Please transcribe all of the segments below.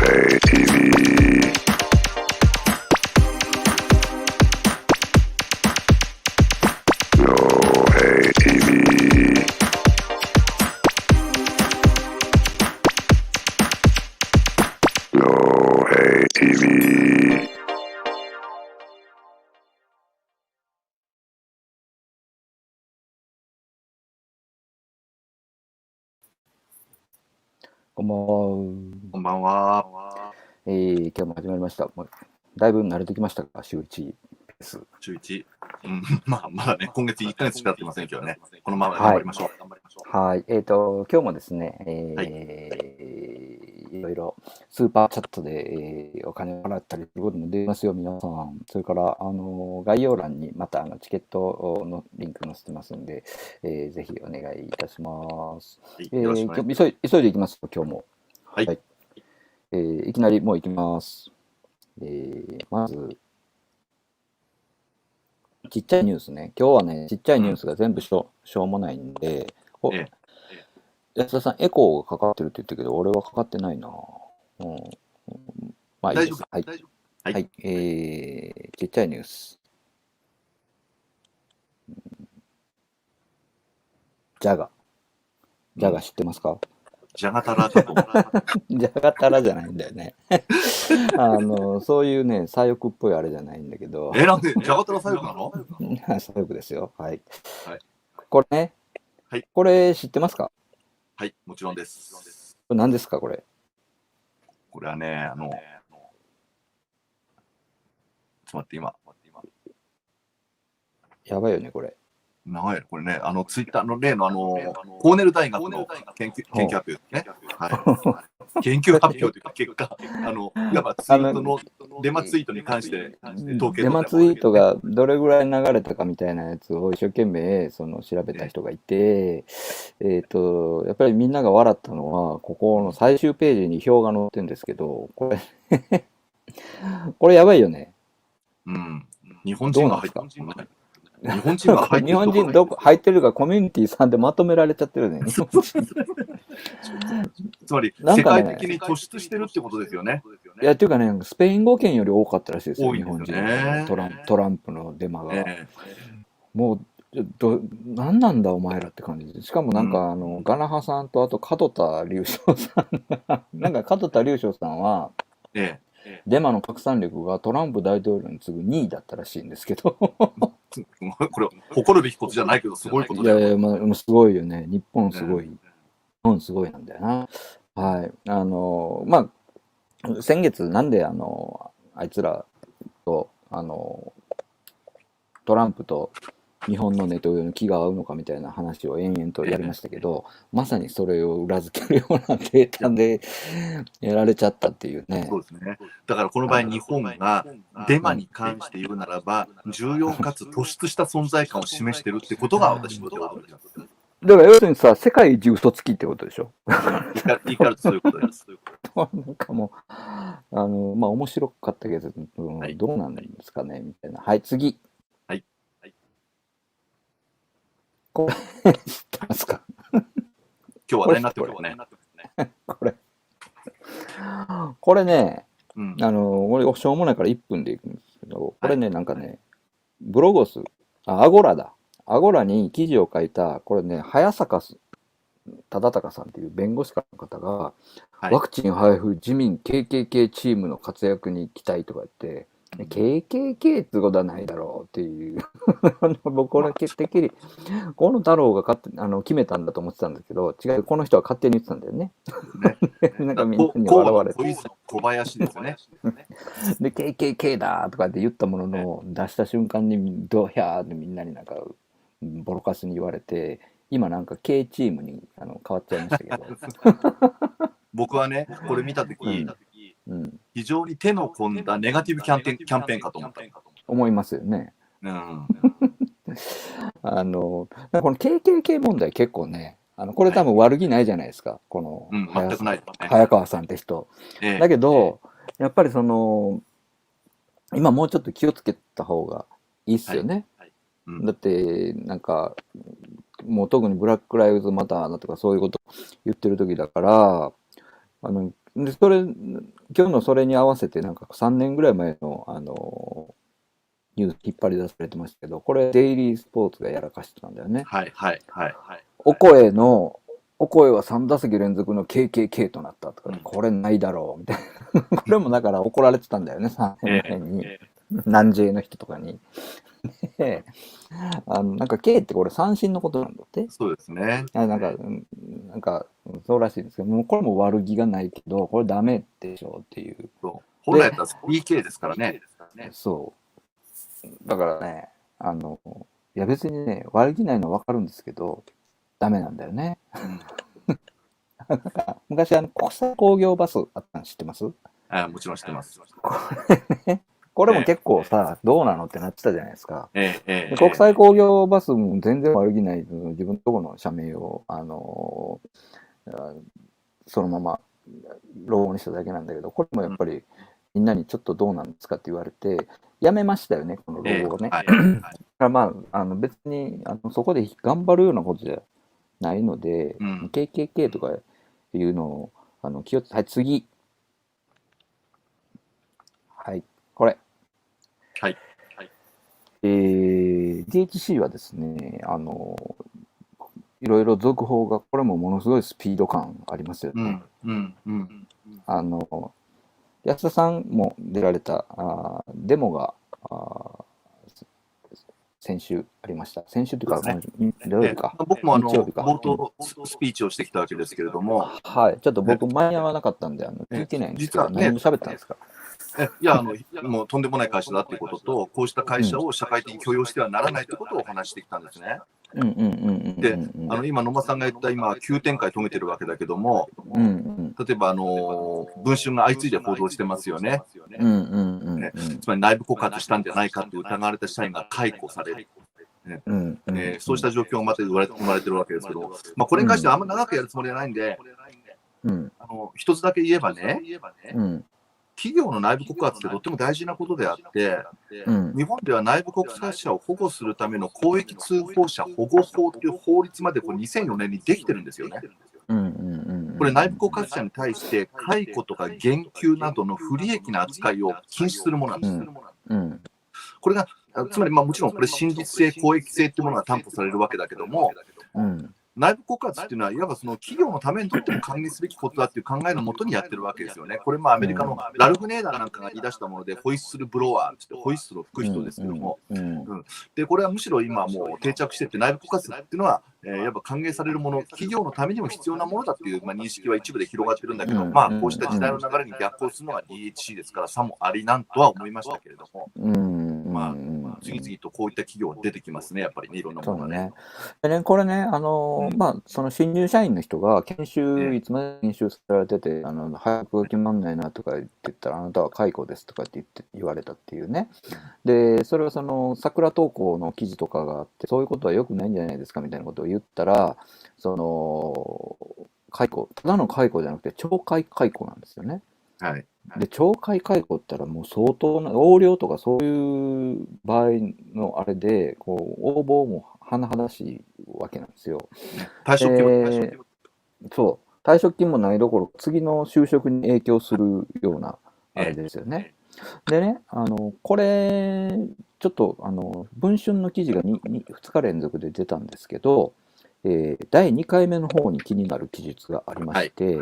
ATV No ATV No ATV こんばんは。こんばんは。今日も始まりました。だいぶ慣れてきましたか、週1ペース。週1。まだね、今月1ヶ月しかやってませんけどね。このまま頑張りましょう。はい。今日もですね、いろいろスーパーチャットで、お金を払ったりすることもできますよ、皆さん。それから、概要欄にまたチケットのリンク載せてますんで、ぜひお願いいたします。よろしくお願いします。急いでいきます今日も。はい。いきなりもういきます。まず、ちっちゃいニュースね。今日はね、ちっちゃいニュースが全部しょうもないんで、安田さん、エコーがかかってるって言ってるけど、俺はかかってないな。まあいいです。はい。はい。ちっちゃいニュース。ジャガ知ってますか？ジャガタラかと思った。ジャガタラじゃないんだよね。そういうね、左翼っぽいあれじゃないんだけど。なんで、ジャガタラ左翼なの？左翼ですよ。はい。はい。これね。はい。これ知ってますか？はい、もちろんです。これ何ですか、これ。これはね、ちょっと待って、今。やばいよね、これ。長いこれね、ツイッターの例のコーネル大学の研究発表ですね。はい。研究発表というか、結果、いわばツイートのデマツイートに関して統計デマツイートがどれぐらい流れたかみたいなやつを一生懸命調べた人がいて、やっぱりみんなが笑ったのは、ここの最終ページに表が載ってるんですけど、これやばいよね。日本人が入ったんですか？日本人どこ入ってるかコミュニティさんでまとめられちゃってるね。つまり世界的に突出してるってことですよね。いやっていうかね、スペイン語圏より多かったらしいですよ、日本人のトランプのデマが。もう何なんだお前らって感じで、しかもなんかガナハさんとあと門田隆翔さんがなんか門田隆翔さんは、デマの拡散力がトランプ大統領に次ぐ2位だったらしいんですけどこれ誇るべきことじゃないけどすごいことだよ。いやいや、まあ、すごいよね。日本すごい、日本すごいなんだよな。はい。まあ先月なんであいつらとトランプと日本のネトウヨの気が合うのかみたいな話を延々とやりましたけど、まさにそれを裏付けるようなデータでやられちゃったっていうね。そうですね。だからこの場合日本がデマに関して言うならば重要かつ突出した存在感を示してるってことが私の驚きです。だから要するにさ、世界一嘘つきってことでしょ。言い換えるとそういうことです。なんかもう、まあ面白かったけど、どうなんですかねみたいな。はい、次。これ、知ってますか？今日話題になってくるね。これね、俺しょうもないから1分でいくんですけど、これね、なんかね、ブロゴス、アゴラだ。アゴラに記事を書いた、これね、早坂忠敬さんっていう弁護士の方が、ワクチン配布自民 KKK チームの活躍に期待とか言って、KKK ってことはないだろうっていう僕これてっきり河野太郎が決めたんだと思ってたんだけど、違う、この人は勝手に言ってたんだよね。なんかみんなに笑われて小林ですね。で KKK だとかって言ったものの、出した瞬間にドヒャーってみんなになんかボロカスに言われて、今なんか K チームに変わっちゃいましたけど僕はねこれ見た時、非常に手の込んだネガティブキャンペーンかと思いますよね。この KKK 問題結構ね、これ多分悪気ないじゃないですか、この早川さんって人。だけどやっぱり今もうちょっと気をつけた方がいいっすよね。だってなんかもう特にブラックライブズマターだとかそういうこと言ってる時だから、で、今日のそれに合わせて、なんか3年ぐらい前の、ニュース引っ張り出されてましたけど、これ、デイリースポーツがやらかしてたんだよね。はいはいはい。オコエは3打席連続の KKK となったとか、これないだろうみたいな。これもだから怒られてたんだよね、3年前に。南 J の人とかに。でなんか K ってこれ三振のことなんだって。そうですね。なんか、そうらしいんですけど、もうこれも悪気がないけど、これダメでしょっていう。本来だったら PK ですからね。そう。だからね、いや別にね、悪気ないのはわかるんですけど、ダメなんだよね。なんか昔国際工業バスあったの知ってます？もちろん知ってます。これも結構さ、どうなのってなってたじゃないですか。で国際工業バスも全然悪気ない自分のところの社名を、そのままロゴにしただけなんだけど、これもやっぱりみんなにちょっとどうなんですかって言われて、やめましたよね、このロゴをね。だからまあ、別にそこで頑張るようなことじゃないので、KKK とかいうのを気をつけて、はい、次。はい、これ。はい。DHC はですね、いろいろ続報が、これもものすごいスピード感ありますよね。安田さんも出られたデモが先週ありました。先週というか、土曜日か。僕も冒頭スピーチをしてきたわけですけれども、はい、ちょっと僕、間に合わなかったんで、聞いてないんですけど、何を喋ったんですか？いや、もうとんでもない会社だっていうことと、こうした会社を社会的に許容してはならないということをお話してきたんですね。で、今、野間さんが言った今、急展開遂げてるわけだけども、例えば、文春が相次いで報道してますよね。つまり内部告発したんじゃないかと疑われた社員が解雇される。そうした状況がまた生まれてるわけですけど、これに関してはあんま長くやるつもりはないんで、一つだけ言えばね、企業の内部告発ってとっても大事なことであって、日本では内部告発者を保護するための公益通報者保護法という法律まで2004年にできてるんですよね。これ内部告発者に対して解雇とか減給などの不利益な扱いを禁止するものなんです。これがつまりもちろんこれ真実性公益性っていうものが担保されるわけだけども、内部告発っていうのは、いわばその企業のためにとっても歓迎すべきことだっていう考えのもとにやってるわけですよね。これもアメリカのラルフ・ネーダーなんかが言い出したもので、ホイッスルブロワーってホイッスルを吹く人ですけども、でこれはむしろ今もう定着していって、内部告発っていうのは、やっぱ歓迎されるもの、企業のためにも必要なものだっていう、認識は一部で広がってるんだけど、こうした時代の流れに逆行するのが DHC ですから、さもありなんとは思いましたけれども。次々とこういった企業が出てきますね、やっぱりね、いろんなものがね。でね、これね、その新入社員の人が研修、いつまで研修されてて、早く決まんないなとか言ってたら、あなたは解雇ですとかって言われたっていうね。で、それは桜投稿の記事とかがあって、そういうことは良くないんじゃないですかみたいなことを言ったら、解雇、ただの解雇じゃなくて、懲戒解雇なんですよね。で、懲戒解雇って言ったらもう相当な横領とかそういう場合のあれで応募も甚だしいわけなんですよ。退職金もそう、退職金もないどころ次の就職に影響するようなあれですよね。でね、これちょっと文春の記事が 2日連続で出たんですけど、第2回目の方に気になる記述がありまして、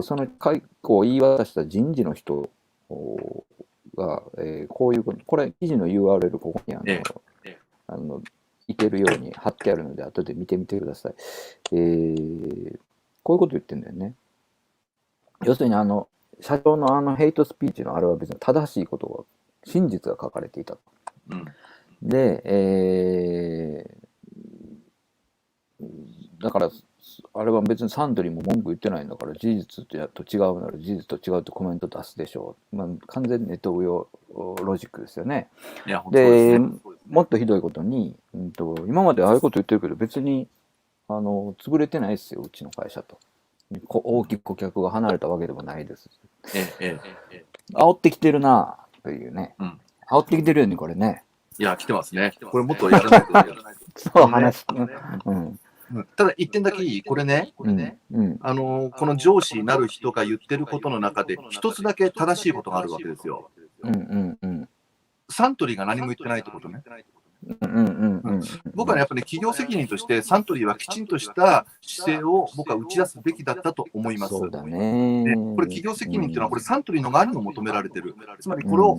その解雇を言い渡した人事の人が、こういうこれ記事の URL ここにいけるように貼ってあるので後で見てみてください。こういうこと言ってんだよね。要するに社長のヘイトスピーチのあれは別に正しいことが真実が書かれていたと。で、だからあれは別にサントリーも文句言ってないんだから、事実と違うなら事実と違うってコメント出すでしょう。完全にネトウヨロジックですよね。で、もっとひどいことに、今までああいうこと言ってるけど別に潰れてないですよ、うちの会社と。大きく顧客が離れたわけでもないです。煽ってきてるなというね。煽ってきてるよね、これね。いや、来てますね。これもっとやらないと。そう話。ただ一点だけいい、これね、この上司になる人が言ってることの中で、一つだけ正しいことがあるわけですよ。サントリーが何も言ってないってことね。僕はね、やっぱり、ね、企業責任として、サントリーはきちんとした姿勢を僕は打ち出すべきだったと思います。そうだね。これ、企業責任っていうのは、これ、サントリーの側にも求められてる。つまり、これを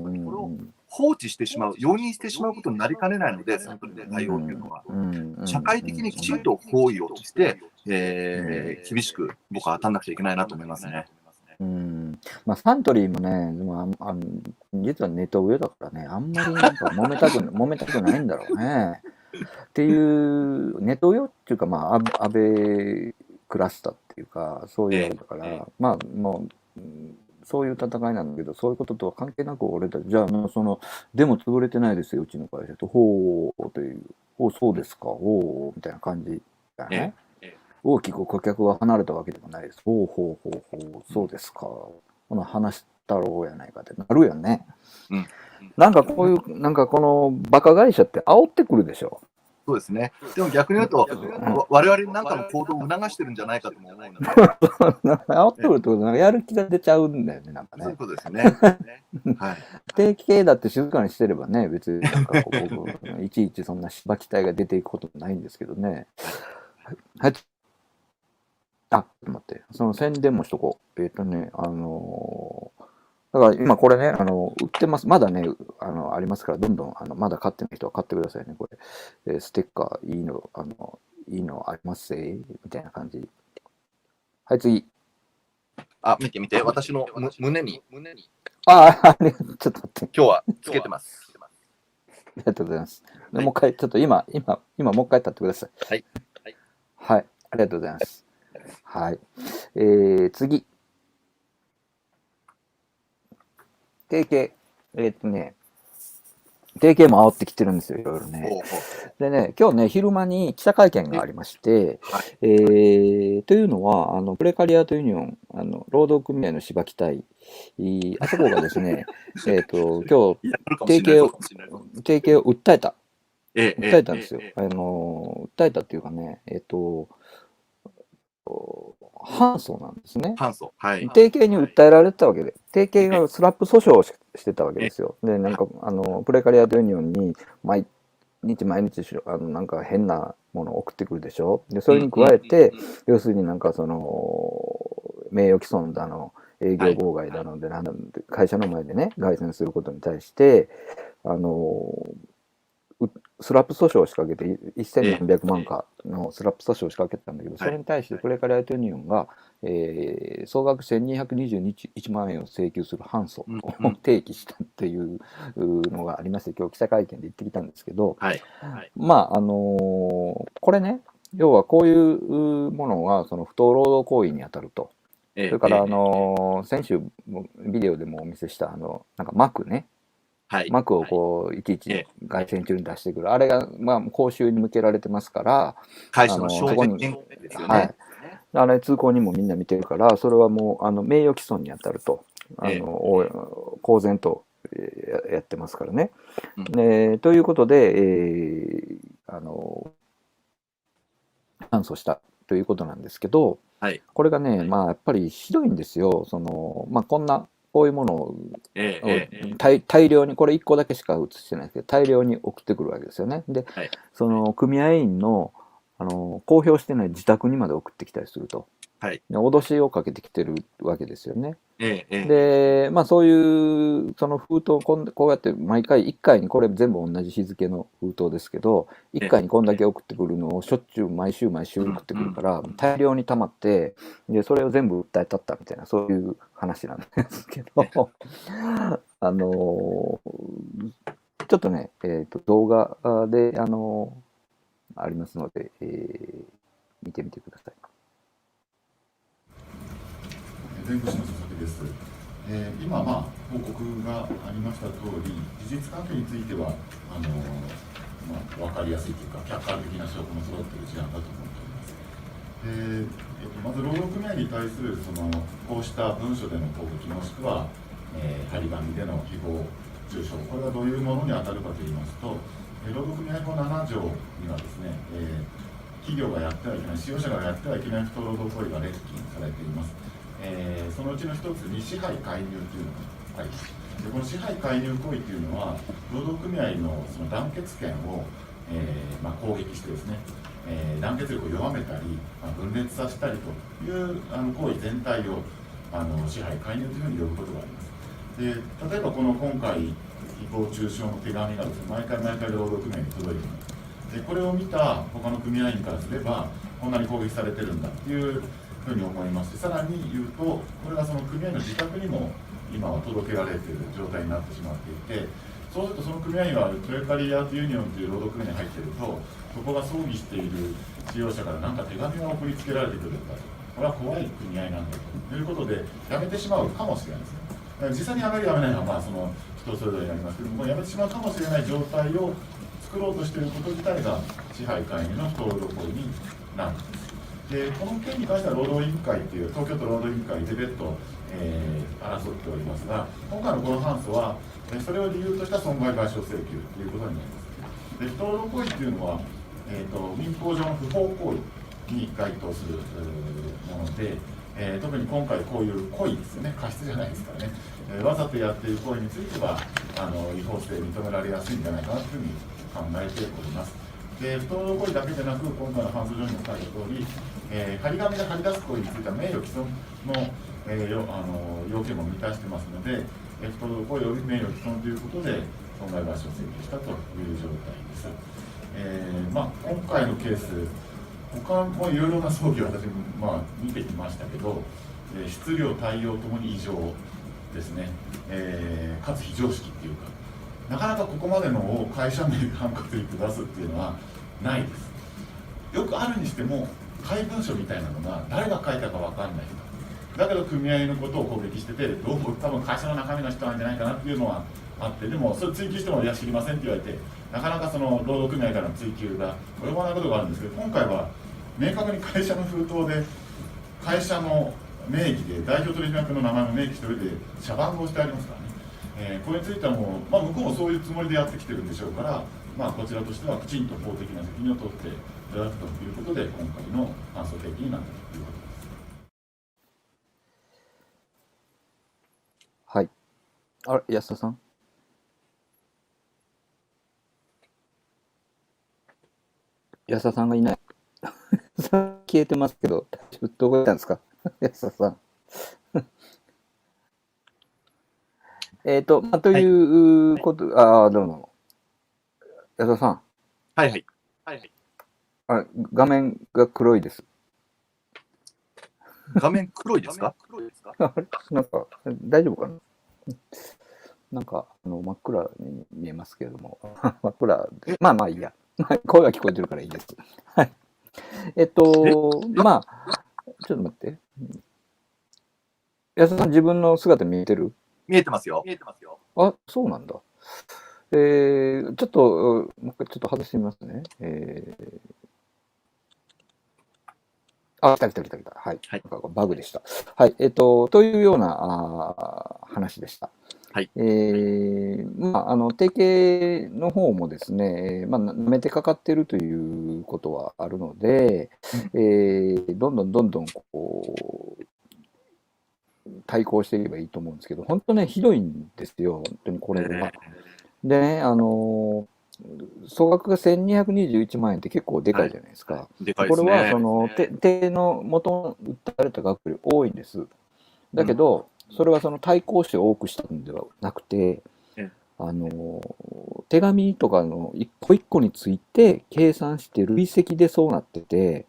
放置してしまう、容認してしまうことになりかねないので、サントリーの対応っていうのは。社会的にきちんと包囲をして、厳しく僕は当たんなくちゃいけないなと思いますね。サントリーもね、でも実はネトウヨだからね、あんまりなんか揉めたくないんだろうね。っていう、ネトウヨっていうか、安倍クラスターっていうか、そういうのだから、もう、そういう戦いなんだけど、そういうこととは関係なく俺たち、じゃあ、でも潰れてないですよ、うちの会社と、ほうという、そうですか、みたいな感じだよね。大きく顧客は離れたわけでもないです。そうですか。この話したろうやないかってなるよね。なんかこのバカ会社って煽ってくるでしょ。そうですね。でも逆に言うと、我々に何かの行動を促してるんじゃないかとも思うので。煽ってくるってことはやる気が出ちゃうんだよね、なんかね。そういうことですね。定期系だって静かにしてればね、別になんかいちいちそんな芝期待が出ていくこともないんですけどね。はい。ちょっと待って、その宣伝もしとこう。だから今これね、売ってます。まだね、ありますから、どんどん、まだ買ってない人は買ってくださいね、これ。ステッカー、いいのありますぜ、みたいな感じ。はい、次。見て、私の胸に。ちょっと待って。今日はつけてます。ありがとうございます。もう一回、ちょっと今、もう一回立ってください。はい、ありがとうございます。はい。次。定型。定型も煽ってきてるんですよ、いろいろね。でね、今日ね、昼間に記者会見がありまして、というのは、プレカリアートユニオン、労働組合の芝期待、あそこがですね、今日、定型を訴えた。訴えたんですよ。訴えたっていうかね、反訴なんですね。定型に訴えられてたわけで、定型がスラップ訴訟をしてたわけですよ。で、なんか、プレカリアートユニオンに毎日なんか変なものを送ってくるでしょ。で、それに加えて、要するになんか名誉毀損だの、営業妨害だので、会社の前でね、凱旋することに対して、スラップ訴訟を仕掛けて1000何百万かのスラップ訴訟を仕掛けたんだけど、それに対してプレカリアートユニオンが、総額1221万円を請求する反訴を提起したっていうのがありまして、今日記者会見で言ってきたんですけど、これね、要はこういうものはその不当労働行為に当たると。それから先週ビデオでもお見せしたなんか幕ね。幕をいちいち凱旋中に出してくる、あれが公衆に向けられてますから、会社のそこにですよね。あれ通行にもみんな見てるから、それはもう名誉毀損に当たると、公然とやってますからね。ということで、反訴したということなんですけど、これがね、やっぱりひどいんですよ。こういうものを大量に、これ1個だけしか写してないですけど、大量に送ってくるわけですよね。で、その組合員の、公表してない自宅にまで送ってきたりすると。脅しをかけてきてるわけですよね。で、そういう、その封筒をこうやって毎回1回に、これ全部同じ日付の封筒ですけど、1回にこんだけ送ってくるのをしょっちゅう毎週送ってくるから、大量に溜まって、で、それを全部訴えたったみたいな、そういう話なんですけど、ちょっとね、動画で、ありますので、見てみてください。弁護士の佐々木です。今、報告がありました通り、事実関係については分かりやすいというか、客観的な証拠も揃っている事案だと思っております。まず労働組合に対するこうした文書での攻撃、もしくは、張り紙での誹謗中傷、これはどういうものに当たるかといいますと、労働組合法7条にはですね、企業がやってはいけない、使用者がやってはいけない不当労働行為が列挙されています。そのうちの一つに支配介入というのがあります。でこの支配介入行為というのは、労働組合のその団結権を、攻撃してですね、団結力を弱めたり、分裂させたりという行為全体を支配介入というふうに呼ぶことがあります。で例えば今回、誹謗中傷の手紙がですね、毎回労働組合に届いています。でこれを見た他の組合員からすれば、こんなに攻撃されてるんだというふうに思いますし、さらに言うと、これがその組合の自宅にも今は届けられている状態になってしまっていて、そうするとその組合員はプレカリアートユニオンという労働組合に入っていると、そこが葬儀している使用者から何か手紙が送りつけられてくるんだと、これは怖い組合なんだということで、やめてしまうかもしれないですね。実際にやめるやめないのはその人それぞれになりますけども、やめてしまうかもしれない状態を作ろうとしていること自体が支配介入の不当労働行為になるんです。でこの件に関しては労働委員会という東京都労働委員会で別途、争っておりますが、今回のこの判訴はそれを理由とした損害賠償請求ということになります。で不当労働行為というのは、民法上の不法行為に該当するもので、特に今回こういう故意ですよね、過失じゃないですからね、わざとやっている行為については違法性認められやすいんじゃないかなというふうに考えております。で不当労働行為だけでなく、今回の判訴状にも書いた通り、張り紙で貼り出す行為については名誉毀損の、要件も満たしてますので、不当労働行為及び名誉毀損ということで損害賠償請求したという状態です。今回のケース、他もいろいろな葬儀を私も、見てきましたけど、質量、対応ともに異常ですね、かつ非常識っていうか、なかなかここまでのを会社名でハンコついて出すっていうのはないです。よくあるにしても、怪文書みたいなのが誰が書いたか分かんない人だけど組合のことを攻撃してて、どうも多分会社の中身の人なんじゃないかなっていうのはあって、でもそれ追及してもいや知りませんって言われて、なかなかその労働組合からの追及が及ばないことがあるんですけど、今回は明確に会社の封筒で会社の名義で代表取締役の名前も明記しておいて社番号してありますからね、これについてはもう、向こうもそういうつもりでやってきてるんでしょうから、こちらとしてはきちんと法的な責任を取っていただくということで、今回の判訴提起になったということです。はい。あれ、安田さん。安田さんがいない。消えてますけど、どこ行ったんですか安田さん。ということ、どうも。安田さん。はいはい。あれ、画面が黒いです。画面黒いですかあれなんか、大丈夫かななんか、真っ暗に見えますけれども。真っ暗で。まあいいや。声が聞こえてるからいいです。はい。ちょっと待って。安田さん、自分の姿見えてる？見えてますよ。あ、そうなんだ。ちょっと外してみますね。来た。はい。なんかバグでした。はい。というような話でした。はい。提携の方もですね、舐めてかかっているということはあるので、どんどんこう、対抗していけばいいと思うんですけど、本当ね、ひどいんですよ、本当にこれは。でね、総額が1221万円って結構でかいじゃないですか。でかいですね。これはその手の元に訴えられた額より多いんです。だけど、それはその対抗して多くしたんではなくて、手紙とかの一個一個について計算して累積でそうなってて、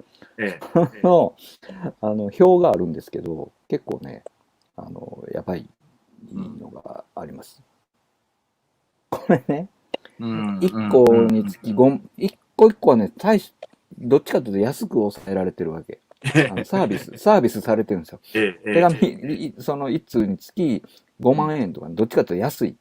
表があるんですけど、結構ね、やばいのがあります。これね、1個につき1個1個はね、どっちかというと安く抑えられてるわけ。サービスされてるんですよ。手紙、その1通につき5万円とか、どっちかというと安い。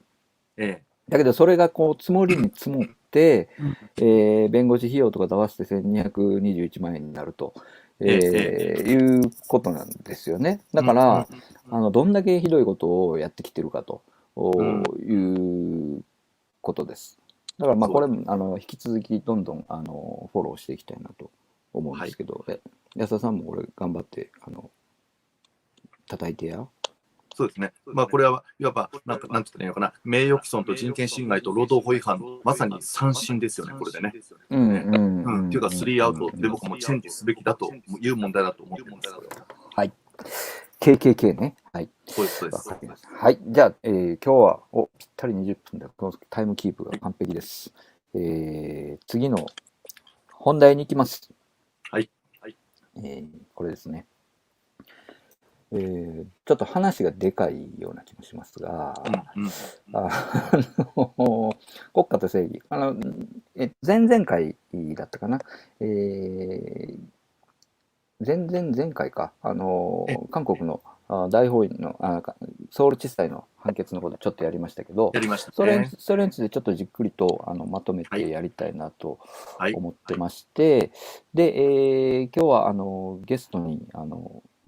だけど、それがこう、積もりに積もって、弁護士費用とかと合わせて1221万円になると、いうことなんですよね。だから、どんだけひどいことをやってきてるかということです。だからこれ引き続きどんどんフォローしていきたいなと思うんですけど、安田さんもこれ頑張って叩いてや。そうですね。まあこれはいわばなんて言ったらいいのかな、名誉毀損と人権侵害と労働法違反、まさに三振ですよね、これでね。っていうか、3アウトで僕もチェンジすべきだという問題だと思ってます。はい。KKK ね。はい。そうです、そうです。わかりました。はい。じゃあ、今日はぴったり20分で、このタイムキープが完璧です。次の本題に行きます。はい。これですね。ちょっと話がでかいような気もしますが、国家と正義、前々回だったかな、前回か、韓国の大法院のソウル地裁の判決のことちょっとやりましたけど、それについてちょっとじっくりとまとめてやりたいなと思ってまして、で、今日はゲストに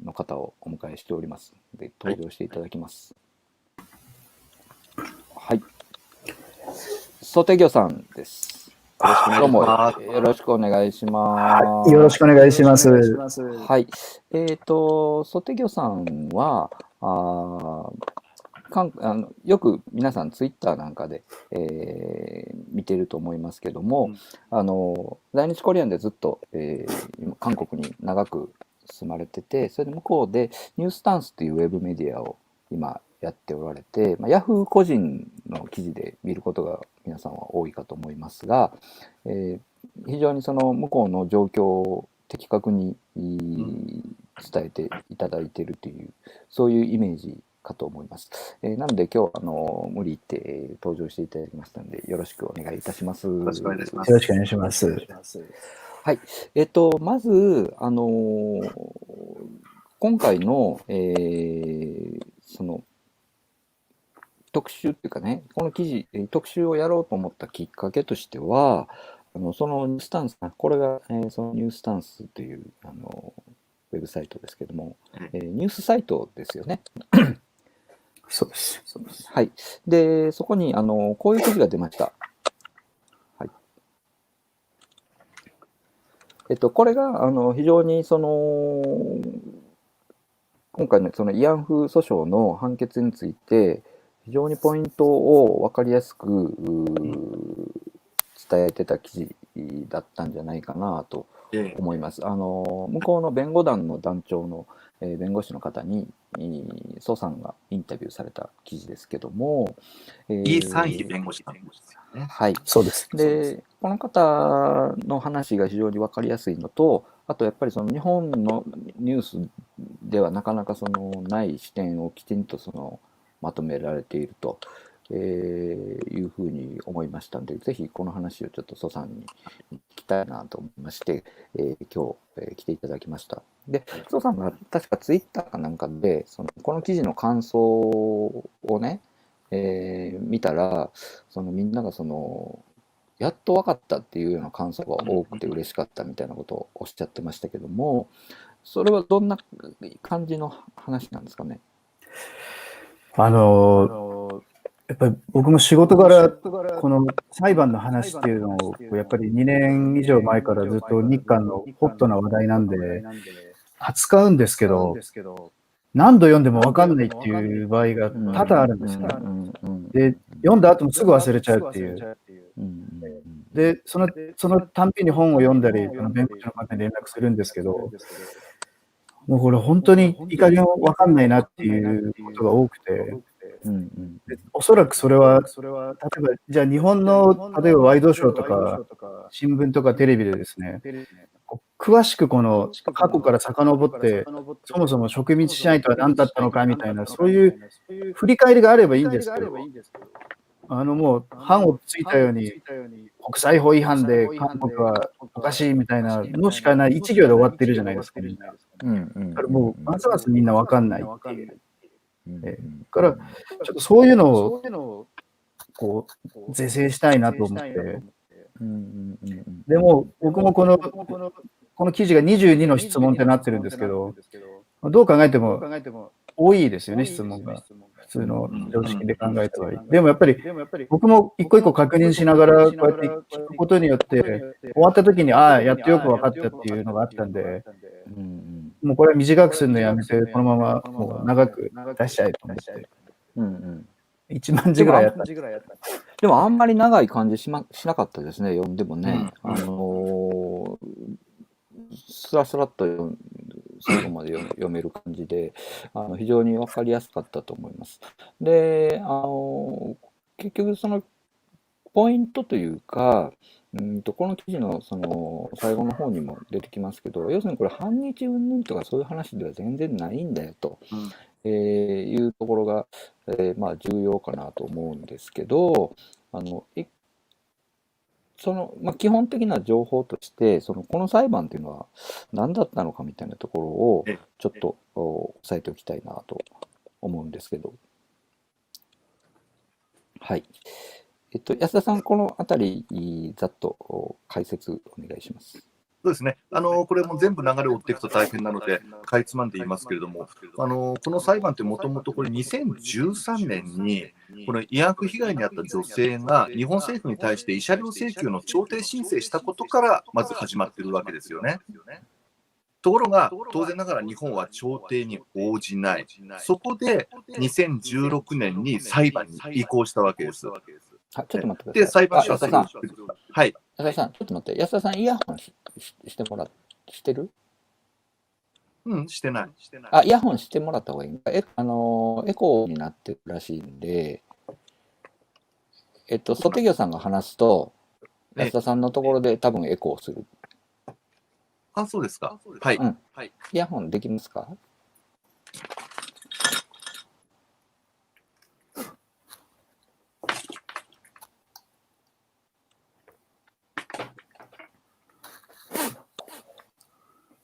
の方をお迎えしておりますので、登場していただきます。はい。ソテギョさんです。どうもよろしくお願いします。よろしくお願いします。はい。ソテギョさんはよく皆さんツイッターなんかで、見てると思いますけども、在日コリアンでずっと、今韓国に長く住まれてて、それで向こうでニュースタンスというウェブメディアを今やっておられて、ヤフー個人の記事で見ることが皆さんは多いかと思いますが、非常にその向こうの状況を的確に伝えていただいているという、そういうイメージかと思います。なので今日無理言って登場していただきましたので、よろしくお願いいたします。よろしくお願いします。はい。まず、今回の、その、特集っていうかね、この記事、特集をやろうと思ったきっかけとしては、そのニュースタンス、これが、そのニュースタンスという、ウェブサイトですけども、ニュースサイトですよね。そうです。はい。で、そこに、こういう記事が出ました。これが非常にその今回のその慰安婦訴訟の判決について非常にポイントを分かりやすく伝えてた記事だったんじゃないかなと思います。向こうの弁護団の団長の弁護士の方にソさんがインタビューされた記事ですけども、イ・サンヒ弁護士さんですよね。はい、そうです。で、この方の話が非常に分かりやすいのと、あとやっぱりその日本のニュースではなかなかそのない視点をきちんとそのまとめられていると。いうふうに思いましたので、ぜひこの話をちょっと蘇さんに聞きたいなと思いまして、今日、来ていただきました。で、蘇さんが確かツイッターかなんかでこの記事の感想をね、見たらみんながやっと分かったっていうような感想が多くて嬉しかったみたいなことをおっしゃってましたけども、それはどんな感じの話なんですかね。やっぱり僕も仕事柄、この裁判の話っていうのを、やっぱり2年以上前からずっと日韓のホットな話題なんで、扱うんですけど、何度読んでも分かんないっていう場合が多々あるんですね。で、読んだ後もすぐ忘れちゃうっていう。で、そのたんびに本を読んだり、弁護士の方に連絡するんですけど、もうこれ本当にいい加減分かんないなっていうことが多くて、おそらくそれは、例えば、じゃあ日本の、例えばワイドショーとか、新聞とかテレビでですね、詳しくこの過去から遡って、そもそも植民地支配とは何だったのかみたいな、そういう振り返りがあればいいんですけど、もう、範をついたように、国際法違反で韓国はおかしいみたいなのしかない、一行で終わってるじゃないですか、みんな。だからもう、ますますみんな分かんないっていう。だから、ちょっとそういうのを、こう、是正したいなと思って。でも、僕もこの記事が22の質問ってなってるんですけど、どう考えても多いですよね、質問が。普通の常識で考えた場合。でもやっぱり、僕も一個一個確認しながら、こうやって聞くことによって、終わった時に、ああ、やってよく分かったっていうのがあったんで、もうこれは短くするのやめて、このままもう長く出しちゃえと思って。1万字ぐらいやった。でもあんまり長い感じしなかったですね、読んでもね。スラスラっと最後まで読める感じで、非常に分かりやすかったと思います。で、結局そのポイントというか、この記事のその最後の方にも出てきますけど、要するにこれ反日云々とかそういう話では全然ないんだよと、いうところが、まあ重要かなと思うんですけど、その基本的な情報として、この裁判というのは何だったのかみたいなところをちょっと押さえておきたいなと思うんですけど。はい。安田さん、このあたり、ざっと解説お願いします。そうですね。これも全部流れを追っていくと大変なので、かいつまんで言いますけれども、この裁判ってもともとこれ2013年に、この医薬被害に遭った女性が日本政府に対して慰謝料請求の調停申請したことからまず始まっているわけですよね。ところが、当然ながら日本は調停に応じない。そこで2016年に裁判に移行したわけです。ちょっと待ってください。で、裁判所ははい。安田さん、ちょっと待って。安田さん、イヤホンしてる？してない。イヤホンしてもらった方がいい。エコーになってるらしいんで、ソテギョさんが話すと、安田さんのところで多分エコーする。そうですか。はい。イヤホンできますか？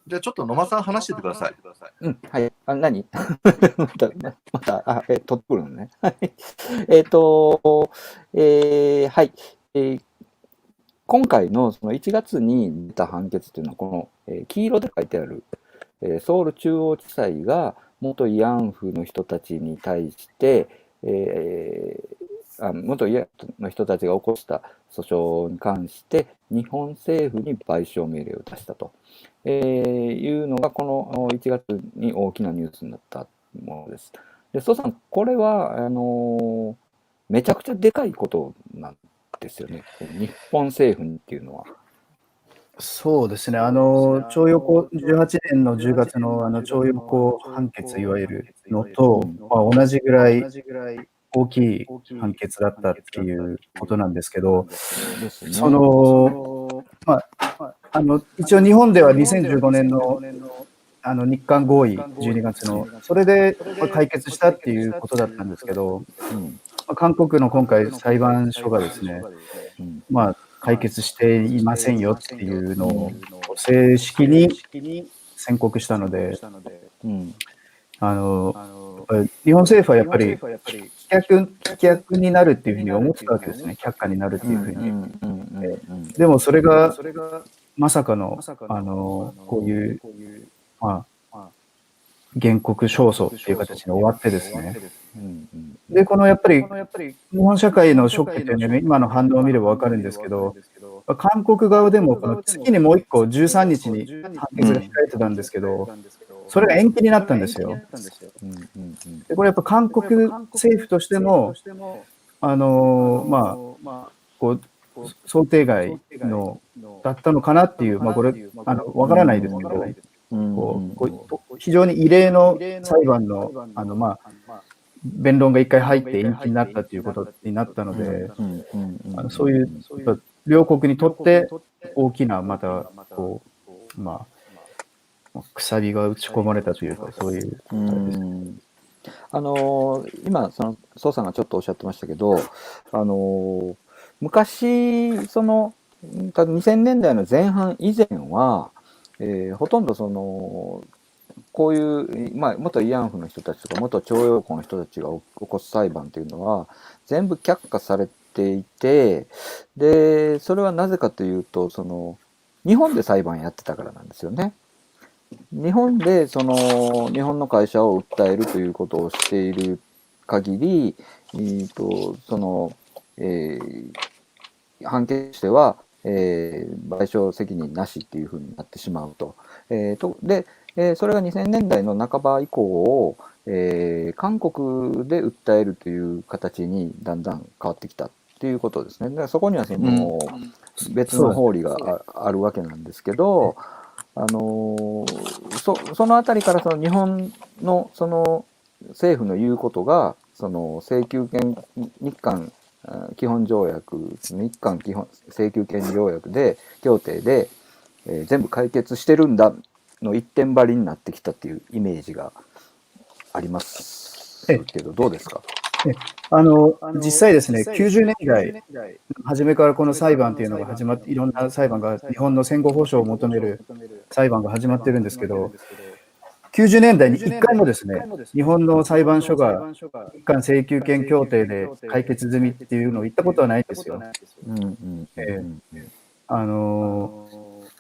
じゃあちょっと野間さん話しててください。はい。何また、取ってくるのね。はい。今回のその1月に出た判決というのは、この、黄色で書いてある、ソウル中央地裁が元慰安婦の人たちに対して、元慰安婦の人たちが起こした訴訟に関して日本政府に賠償命令を出したと、いうのがこの1月に大きなニュースになったものです。で、蘇さん、これはめちゃくちゃでかいことなんですよね。日本政府にっていうのは。そうですね。徴用工、18年の10月の徴用工判決いわゆるのと、同じぐらい大きい判決だったっていうことなんですけど、一応日本では2015年の日韓合意12月の、それで解決したっていうことだったんですけど、韓国の今回裁判所がですね、解決していませんよっていうのを正式に宣告したので、日本政府はやっぱり棄却になるっていうふうに思ってたわけですね。却下になるっていうふうに。でもそれがまさかのこういう原告勝訴っていう形に終わってですね。で、このやっぱり日本社会のショックっていうのは今の反応を見ればわかるんですけど、韓国側でもこの月にもう一個13日に判決が控えてたんですけど、それが延期になったんですよ。で、これやっぱ韓国政府としても、想定外のだったのかなっていう、これわからないですけど、非常に異例の裁判の弁論が一回入って延期になったということになったので、そういう両国にとって大きなまた鎖が打ち込まれたというか、そういう。今蘇さんがちょっとおっしゃってましたけど、昔2000年代の前半以前は、ほとんどこういう、元慰安婦の人たちとか元徴用工の人たちが起こす裁判というのは全部却下されていて、でそれはなぜかというと日本で裁判やってたからなんですよね。日本で日本の会社を訴えるということをしている限り、その、判決としては、賠償責任なしっていうふうになってしまうと。で、それが2000年代の半ば以降、韓国で訴えるという形にだんだん変わってきたっていうことですね。だからそこにはその、別の法理があるわけなんですけど、そのあたりからその日本のその政府の言うことがその請求権日韓基本条約日韓基本請求権条約で協定で、全部解決してるんだの一点張りになってきたっていうイメージがありますけど、どうですか？実際ですね、90年代初めからこの裁判というのが始まって、いろんな裁判が、日本の戦後保障を求める裁判が始まってるんですけど、90年代に1回もですね、日本の裁判所が日韓請求権協定で解決済みっていうのを言ったことはないんですよ。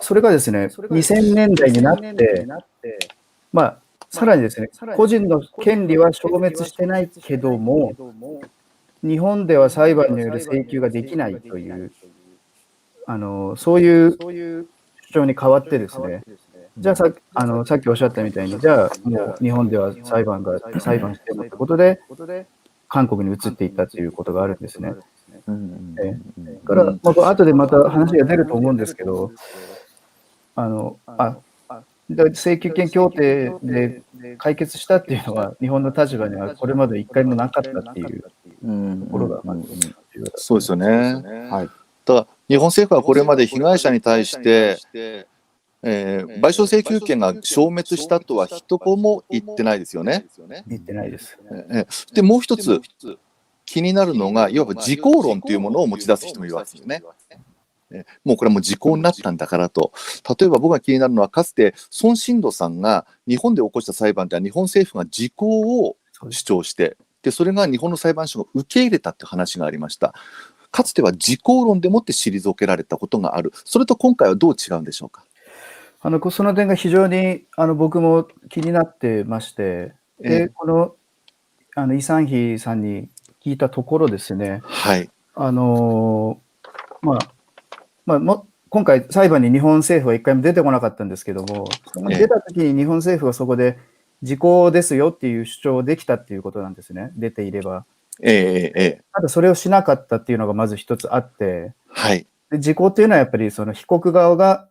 それがですね、2000年代になって、まあ、さらにですね、個人の権利は消滅してないけども、日本では裁判による請求ができないという、そういう主張に変わってですね、じゃあさっきおっしゃったみたいに、じゃあもう日本では裁判してるということで、韓国に移っていったということがあるんですね。だから、後でまた話が出ると思うんですけど、請求権協定で解決したっていうのは、日本の立場にはこれまで一回もなかったっていうところがあるんです。そうですよね。はい。ただ、日本政府はこれまで被害者に対して、賠償請求権が消滅したとは一言も言ってないですよね。言ってないです。で、もう一つ気になるのが、いわば時効論というものを持ち出す人もいるわけですよね。もうこれはもう時効になったんだからと。例えば僕が気になるのは、かつて孫新度さんが日本で起こした裁判では日本政府が時効を主張して、でそれが日本の裁判所が受け入れたって話がありました。かつては時効論でもって退けられたことがある。それと今回はどう違うんでしょうか？その点が非常に僕も気になってまして、でこのイ・サンヒさんに聞いたところですね、はい、今回裁判に日本政府は一回も出てこなかったんですけども、出た時に日本政府はそこで時効ですよっていう主張できたっていうことなんですね、出ていれば。ただそれをしなかったっていうのがまず一つあって、はい、で時効っていうのはやっぱりその被告側が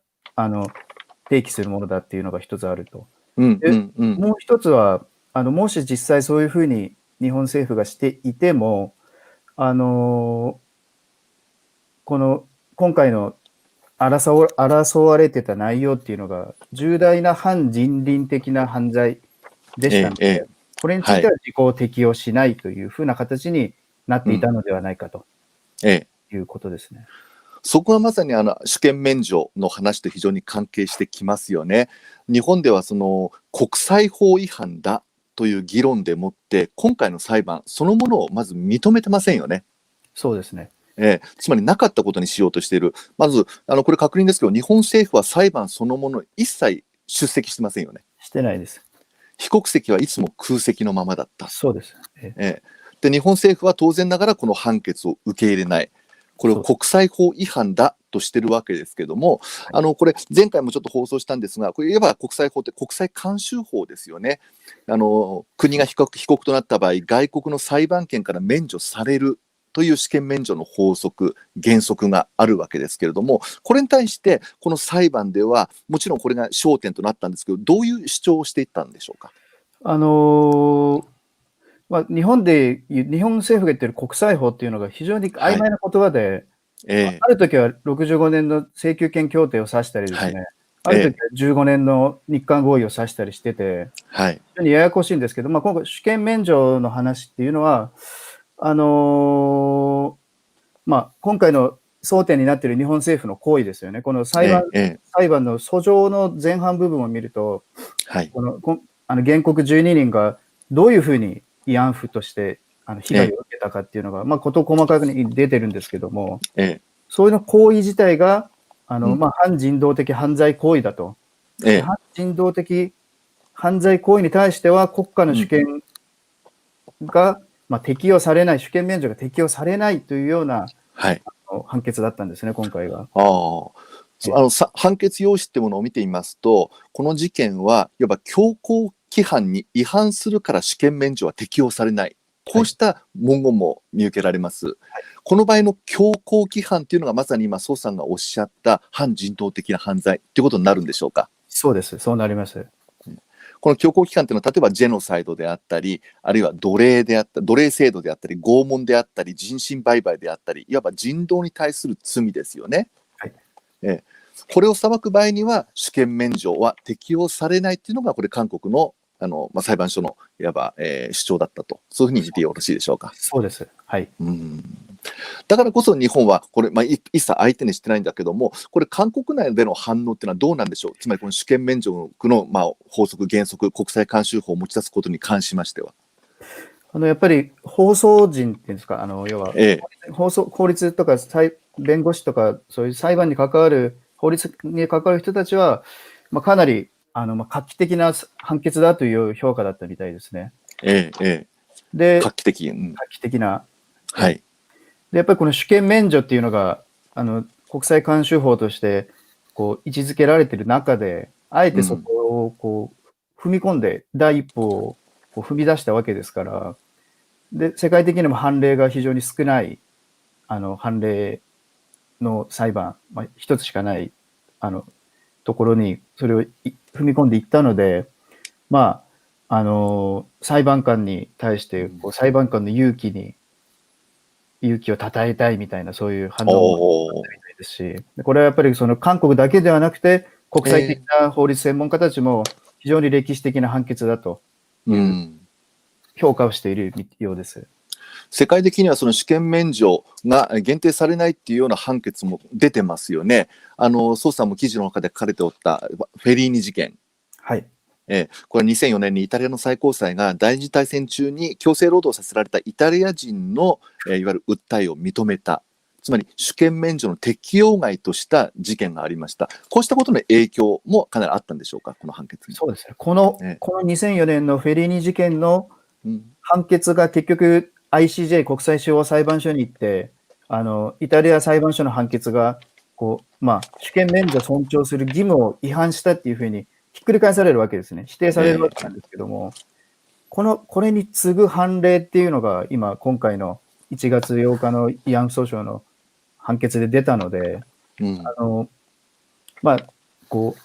提起するものだっていうのが一つあると。もう一つはもし実際そういうふうに日本政府がしていても、この今回の争われてた内容っていうのが重大な反人倫的な犯罪でしたので、これについては時効適用しないというふうな形になっていたのではないかということですね。そこはまさに主権免除の話と非常に関係してきますよね。日本ではその国際法違反だという議論でもって今回の裁判そのものをまず認めてませんよね。そうですね。つまりなかったことにしようとしている。まずこれ確認ですけど、日本政府は裁判そのもの一切出席してませんよね。してないです。被告席はいつも空席のままだった。そうです。で日本政府は当然ながらこの判決を受け入れない。これを国際法違反だとしてるわけですけども、これ前回もちょっと放送したんですが、これ言えば国際法って国際慣習法ですよね。国が被告となった場合、外国の裁判権から免除されるという主権免除の法則、原則があるわけですけれども、これに対してこの裁判ではもちろんこれが焦点となったんですけど、どういう主張をしていったんでしょうか？日本政府が言っている国際法っていうのが非常に曖昧な言葉で、ある時は65年の請求権協定を指したりですね、ある時は15年の日韓合意を指したりしてて、非常にややこしいんですけど、今回主権免除の話っていうのは、今回の争点になっている日本政府の行為ですよね。この裁判の訴状の前半部分を見ると、原告12人がどういうふうに慰安婦として被害を受けたかっていうのが、事細かに出てるんですけども、そういうの行為自体が反人道的犯罪行為だと。反人道的犯罪行為に対しては国家の主権がまあ、適用されない、主権免除が適用されないというようなはい。判決だったんですね、今回が。判決用紙ってものを見てみますと、この事件はいわば強行規範に違反するから主権免除は適用されない。こうした文言も見受けられます。この場合の強行規範というのがまさに今、宋さんがおっしゃった反人道的な犯罪ということになるんでしょうか。そうです、そうなります。この強行規範というのは、例えばジェノサイドであったり、あるいは奴隷制度であったり、拷問であったり、人身売買であったり、いわば人道に対する罪ですよね。はい。これを裁く場合には主権免除は適用されないというのが、これ韓国の裁判所のいわば、主張だったと、そういうふうに見てよろしいでしょうか。そうです。はい。だからこそ日本はこれ、一切相手にしてないんだけども、これ韓国内での反応っていうのはどうなんでしょう。つまりこの主権免除の、法則原則、国際慣習法を持ち出すことに関しましては。やっぱり放送人っていうんですか、要は、法律とか弁護士とか、そういう裁判に関わる、法律に関わる人たちは、かなり画期的な判決だという評価だったみたいですね。で、画期的。画期的な。はい。で、やっぱりこの主権免除っていうのが、国際慣習法としてこう位置づけられている中で、あえてそこをこう踏み込んで第一歩をこう踏み出したわけですから、で、世界的にも判例が非常に少ない、判例の裁判、一つしかない、ところにそれを踏み込んでいったので、裁判官に対してこう裁判官の勇気を称えたいみたいな、そういう反応もあったみたいですし、これはやっぱりその韓国だけではなくて、国際的な法律専門家たちも非常に歴史的な判決だという評価をしているようです。世界的にはその主権免除が限定されないっていうような判決も出てますよね。宋さんも記事の中で書かれておったフェリーニ事件。はい。これ2004年にイタリアの最高裁が第二次大戦中に強制労働させられたイタリア人の、いわゆる訴えを認めた。つまり主権免除の適用外とした事件がありました。こうしたことの影響もかなりあったんでしょうか、この判決に。そうですね。この2004年のフェリーニ事件の判決が結局 ICJ 国際司法裁判所に行って、イタリア裁判所の判決がこう、主権免除を尊重する義務を違反したっていうふうにひっくり返されるわけですね。否定されるわけなんですけども、これに次ぐ判例っていうのが今回の1月8日の慰安婦訴訟の判決で出たので、こ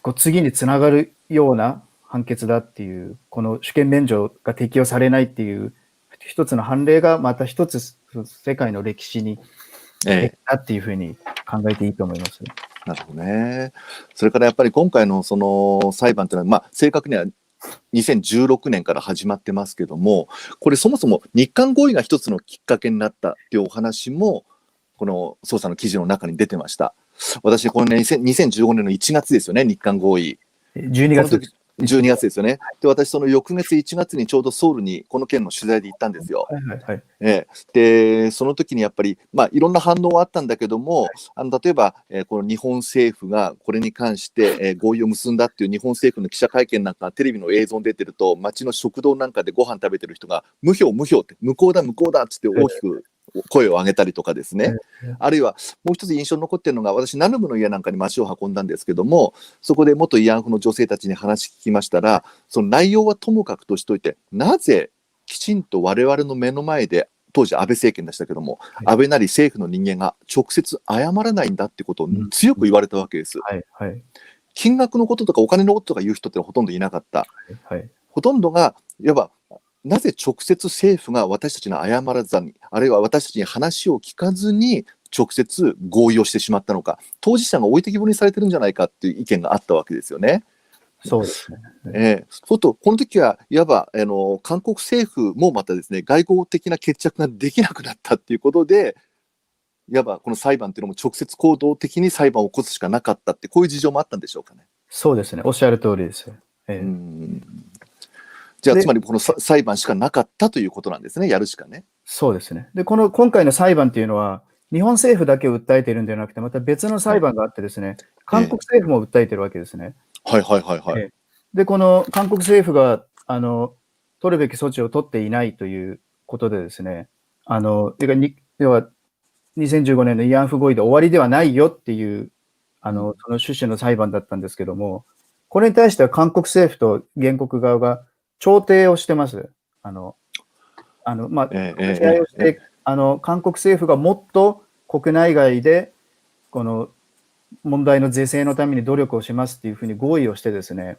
う次につながるような判決だっていう、この主権免除が適用されないっていう一つの判例がまた一つ世界の歴史にできたっていうふうに考えていいと思います。なるほどね。それからやっぱり今回のその裁判というのは、正確には2016年から始まってますけども、これそもそも日韓合意が一つのきっかけになったというお話も、この捜査の記事の中に出てました。私、このね、2015年の1月ですよね、日韓合意。12月。12月ですよね。で、私、その翌月1月にちょうどソウルにこの件の取材で行ったんですよ。で、その時にやっぱり、いろんな反応はあったんだけども、例えば、この日本政府がこれに関して、合意を結んだっていう日本政府の記者会見なんかテレビの映像に出てると、街の食堂なんかでご飯食べてる人が、無票無票って、向こうだ向こうだっつって大きく声を上げたりとかですね。あるいはもう一つ印象に残っているのが、私ナヌムの家なんかに足を運んだんですけども、そこで元慰安婦の女性たちに話聞きましたら、その内容はともかくとしといて、なぜきちんと我々の目の前で、当時安倍政権でしたけども、安倍なり政府の人間が直接謝らないんだってことを強く言われたわけです。金額のこととかお金のこととか言う人ってほとんどいなかった。ほとんどがいわばなぜ直接政府が私たちに謝らずに、あるいは私たちに話を聞かずに直接合意をしてしまったのか、当事者が置いてきぼりにされてるんじゃないかっていう意見があったわけですよね。そうですね。そうすると、この時はいわば韓国政府もまたですね、外交的な決着ができなくなったっていうことで、いわばこの裁判っていうのも直接行動的に裁判を起こすしかなかったって、こういう事情もあったんでしょうかね。そうですね。おっしゃる通りです。じゃあ、つまりこの裁判しかなかったということなんですね、やるしかね。そうですね。で、今回の裁判っていうのは、日本政府だけを訴えているんではなくて、また別の裁判があってですね、韓国政府も訴えているわけですね。で、この韓国政府が、取るべき措置を取っていないということでですね、要は2015年の慰安婦合意で終わりではないよっていう、その趣旨の裁判だったんですけども、これに対しては韓国政府と原告側が調停をしてます。話し合いをして、韓国政府がもっと国内外で、この問題の是正のために努力をしますっていうふうに合意をしてですね、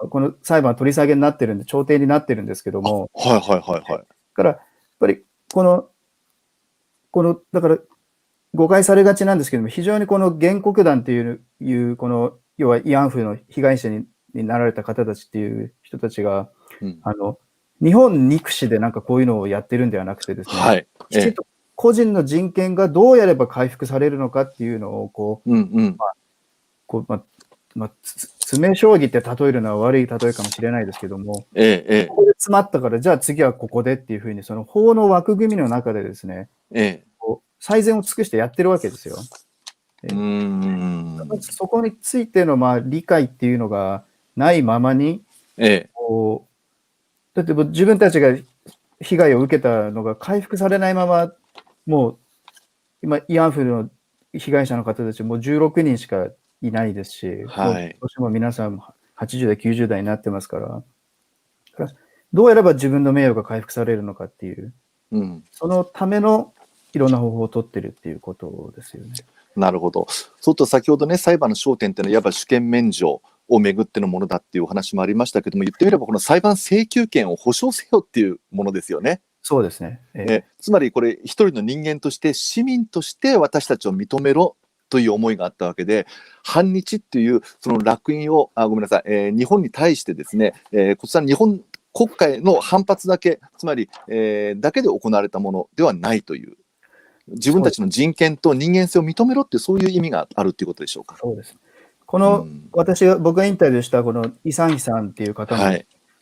この裁判は取り下げになってるんで、調停になってるんですけども、だからやっぱりだから誤解されがちなんですけども、非常にこの原告団っていうこの要は慰安婦の被害者になられた方たちっていう人たちが、日本憎しでなんかこういうのをやってるんではなくてですね、きちんと個人の人権がどうやれば回復されるのかっていうのを詰め将棋って例えるのは悪い例えかもしれないですけども、ここで詰まったから、じゃあ次はここでっていうふうに、その法の枠組みの中でですね、最善を尽くしてやってるわけですよ。そこについての理解っていうのがないままに、だって自分たちが被害を受けたのが回復されないまま、もう今、慰安婦の被害者の方たちも16人しかいないですし、どうしても皆さん80代、90代になってますから、どうやれば自分の名誉が回復されるのかっていう、そのためのいろんな方法を取ってるっていうことですよね。なるほど。そうと先ほどね、裁判の焦点っていうのは、いわば主権免除をめぐってのものだっていうお話もありましたけども、言ってみれば、この裁判請求権を保障せよっていうものですよね。そうですね。つまりこれ、一人の人間として、市民として私たちを認めろという思いがあったわけで、反日っていうその烙印を、ごめんなさい、日本に対してですね、こちら日本国会の反発だけ、つまり、だけで行われたものではないという。自分たちの人権と人間性を認めろってそういう意味があるということでしょうか。そうです。この、僕がインタビューしたこのイ・サンヒさんっていう方も、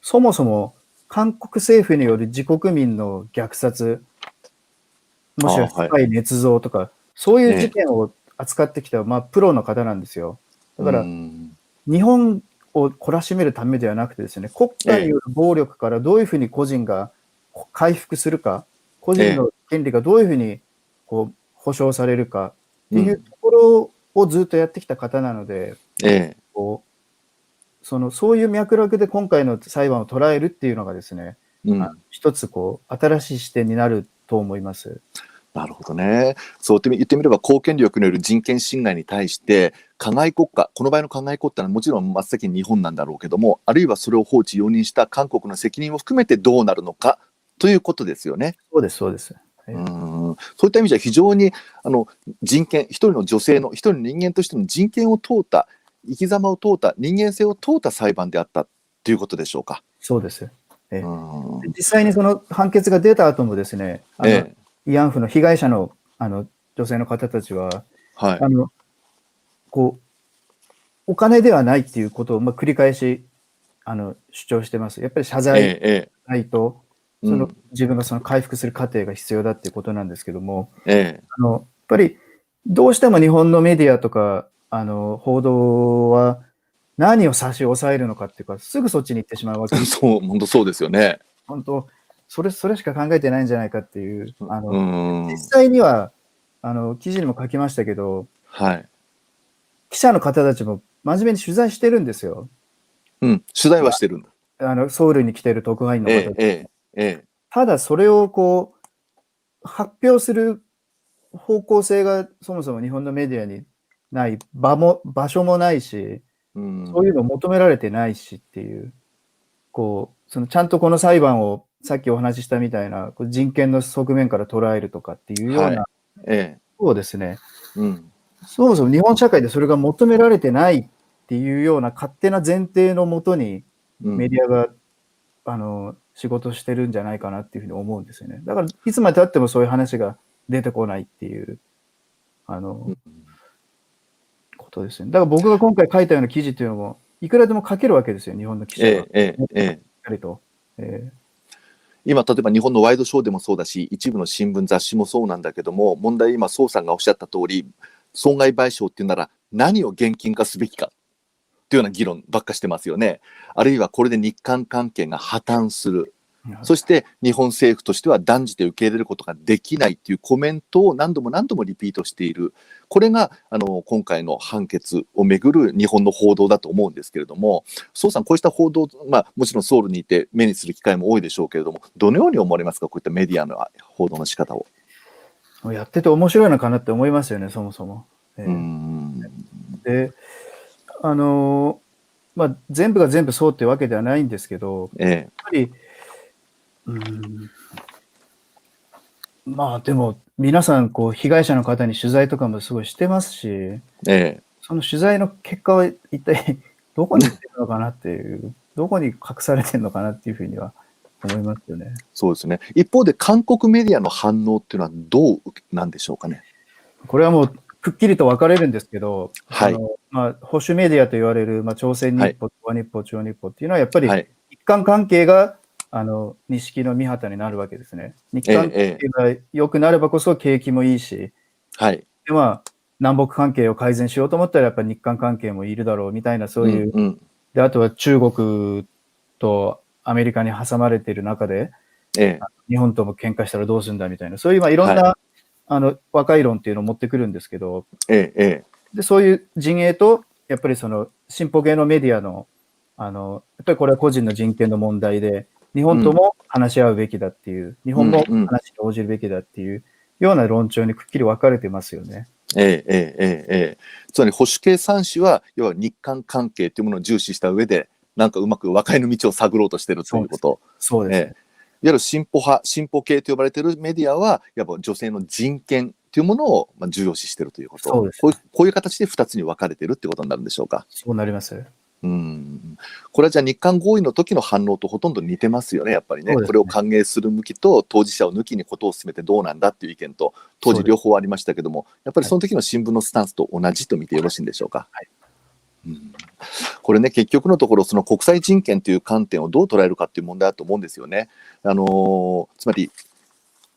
そもそも韓国政府による自国民の虐殺、もしくはスパイ捏造とか、そういう事件を扱ってきた、プロの方なんですよ。だから、日本を懲らしめるためではなくてですね、国家による暴力からどういうふうに個人が回復するか、個人の権利がどういうふうに保障されるかっていうところをずっとやってきた方なので、そういう脈絡で今回の裁判を捉えるっていうのがですね、一つ新しい視点になると思います。なるほどね。そう言ってみれば、公権力による人権侵害に対して加害国家、この場合の加害国家はもちろん真っ先に日本なんだろうけども、あるいはそれを放置容認した韓国の責任を含めてどうなるのかということですよね。そうです、そうです。そういった意味じゃ非常に人権、一人の女性の、一人の人間としての人権を問うた、生き様を問うた、人間性を問うた裁判であったということでしょうか。そうです。実際にその判決が出た後もですね、慰安婦の被害者の女性の方たちは、お金ではないっていうことを繰り返し主張してます。やっぱり謝罪ないと、自分がその回復する過程が必要だっていうことなんですけども、やっぱりどうしても日本のメディアとか報道は何を差し押さえるのかっていうか、すぐそっちに行ってしまうわけです。本当そうですよね。本当それしか考えてないんじゃないかっていう、実際には記事にも書きましたけど、記者の方たちも真面目に取材してるんですよ。取材はしてるんだ。ソウルに来てる特派員の方たち。ただそれを発表する方向性がそもそも日本のメディアにない場所もないし、そういうのを求められてないしっていう、ちゃんとこの裁判をさっきお話ししたみたいな人権の側面から捉えるとかっていうような、そうですね、そもそも日本社会でそれが求められてないっていうような勝手な前提のもとにメディアが、仕事してるんじゃないかなっていうふうに思うんですよね。だからいつまで経ってもそういう話が出てこないっていうことですね。だから僕が今回書いたような記事っていうのもいくらでも書けるわけですよ、日本の記者は。今例えば日本のワイドショーでもそうだし、一部の新聞雑誌もそうなんだけども、問題今宋さんがおっしゃった通り、損害賠償っていうなら何を現金化すべきか、っていうような議論ばっかしてますよね。あるいはこれで日韓関係が破綻する。そして日本政府としては断じて受け入れることができないというコメントを何度も何度もリピートしている。これが今回の判決をめぐる日本の報道だと思うんですけれども、宋さん、こうした報道、もちろんソウルにいて目にする機会も多いでしょうけれども、どのように思われますか、こういったメディアの報道の仕方を。やってて面白いのかなって思いますよね、そもそも。で、全部が全部そうってわけではないんですけど、やっぱり、でも皆さん被害者の方に取材とかもすごいしてますし、その取材の結果は一体どこに行ってるのかなっていう、どこに隠されてるのかなっていうふうには思いますよね。そうですね。一方で韓国メディアの反応っていうのはどうなんでしょうかね。これはもうくっきりと分かれるんですけど、保守メディアと言われる、朝鮮日報、東亜日報、中央日報っていうのはやっぱり日韓関係が錦の御旗になるわけですね。日韓関係が良くなればこそ景気もいいし、で南北関係を改善しようと思ったらやっぱり日韓関係もいるだろうみたいな、そういう、であとは中国とアメリカに挟まれている中で、日本とも喧嘩したらどうするんだみたいな、そういういろんな、和解論っていうのを持ってくるんですけど、でそういう陣営とやっぱりその進歩系のメディアのやっぱりこれは個人の人権の問題で、日本とも話し合うべきだっていう、日本も話に応じるべきだっていうような論調にくっきり分かれてますよね。つまり保守系3氏は要は日韓関係というものを重視した上でなんかうまく和解の道を探ろうとしているということ。そうです、ね。いわゆる進歩派、進歩系と呼ばれているメディアはやっぱ女性の人権というものを重要視しているということ。こういう形で2つに分かれているということになるんでしょうか。そうなります。これはじゃあ日韓合意の時の反応とほとんど似てますよね、やっぱりね。これを歓迎する向きと当事者を抜きにことを進めてどうなんだっていう意見と当時両方ありましたけども、やっぱりその時の新聞のスタンスと同じと見てよろしいんでしょうか。これね、結局のところその国際人権という観点をどう捉えるかっていう問題だと思うんですよね。つまり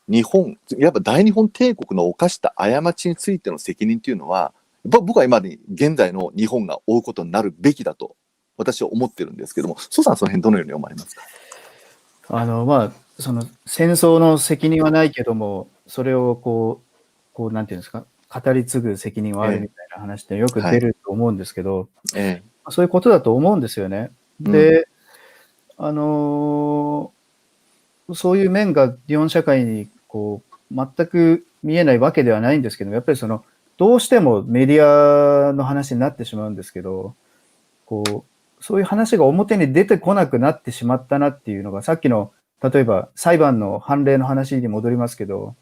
日本、いわば大日本帝国の犯した過ちについての責任というのは僕は今に現在の日本が負うことになるべきだと私は思ってるんですけども、蘇さんその辺どのように思われますか。その戦争の責任はないけども、それをなんていうんですか、語り継ぐ責任はあるみたいな話ってよく出ると思うんですけど、そういうことだと思うんですよね。で、そういう面が日本社会に全く見えないわけではないんですけど、やっぱりどうしてもメディアの話になってしまうんですけど、そういう話が表に出てこなくなってしまったなっていうのが、さっきの例えば裁判の判例の話に戻りますけど、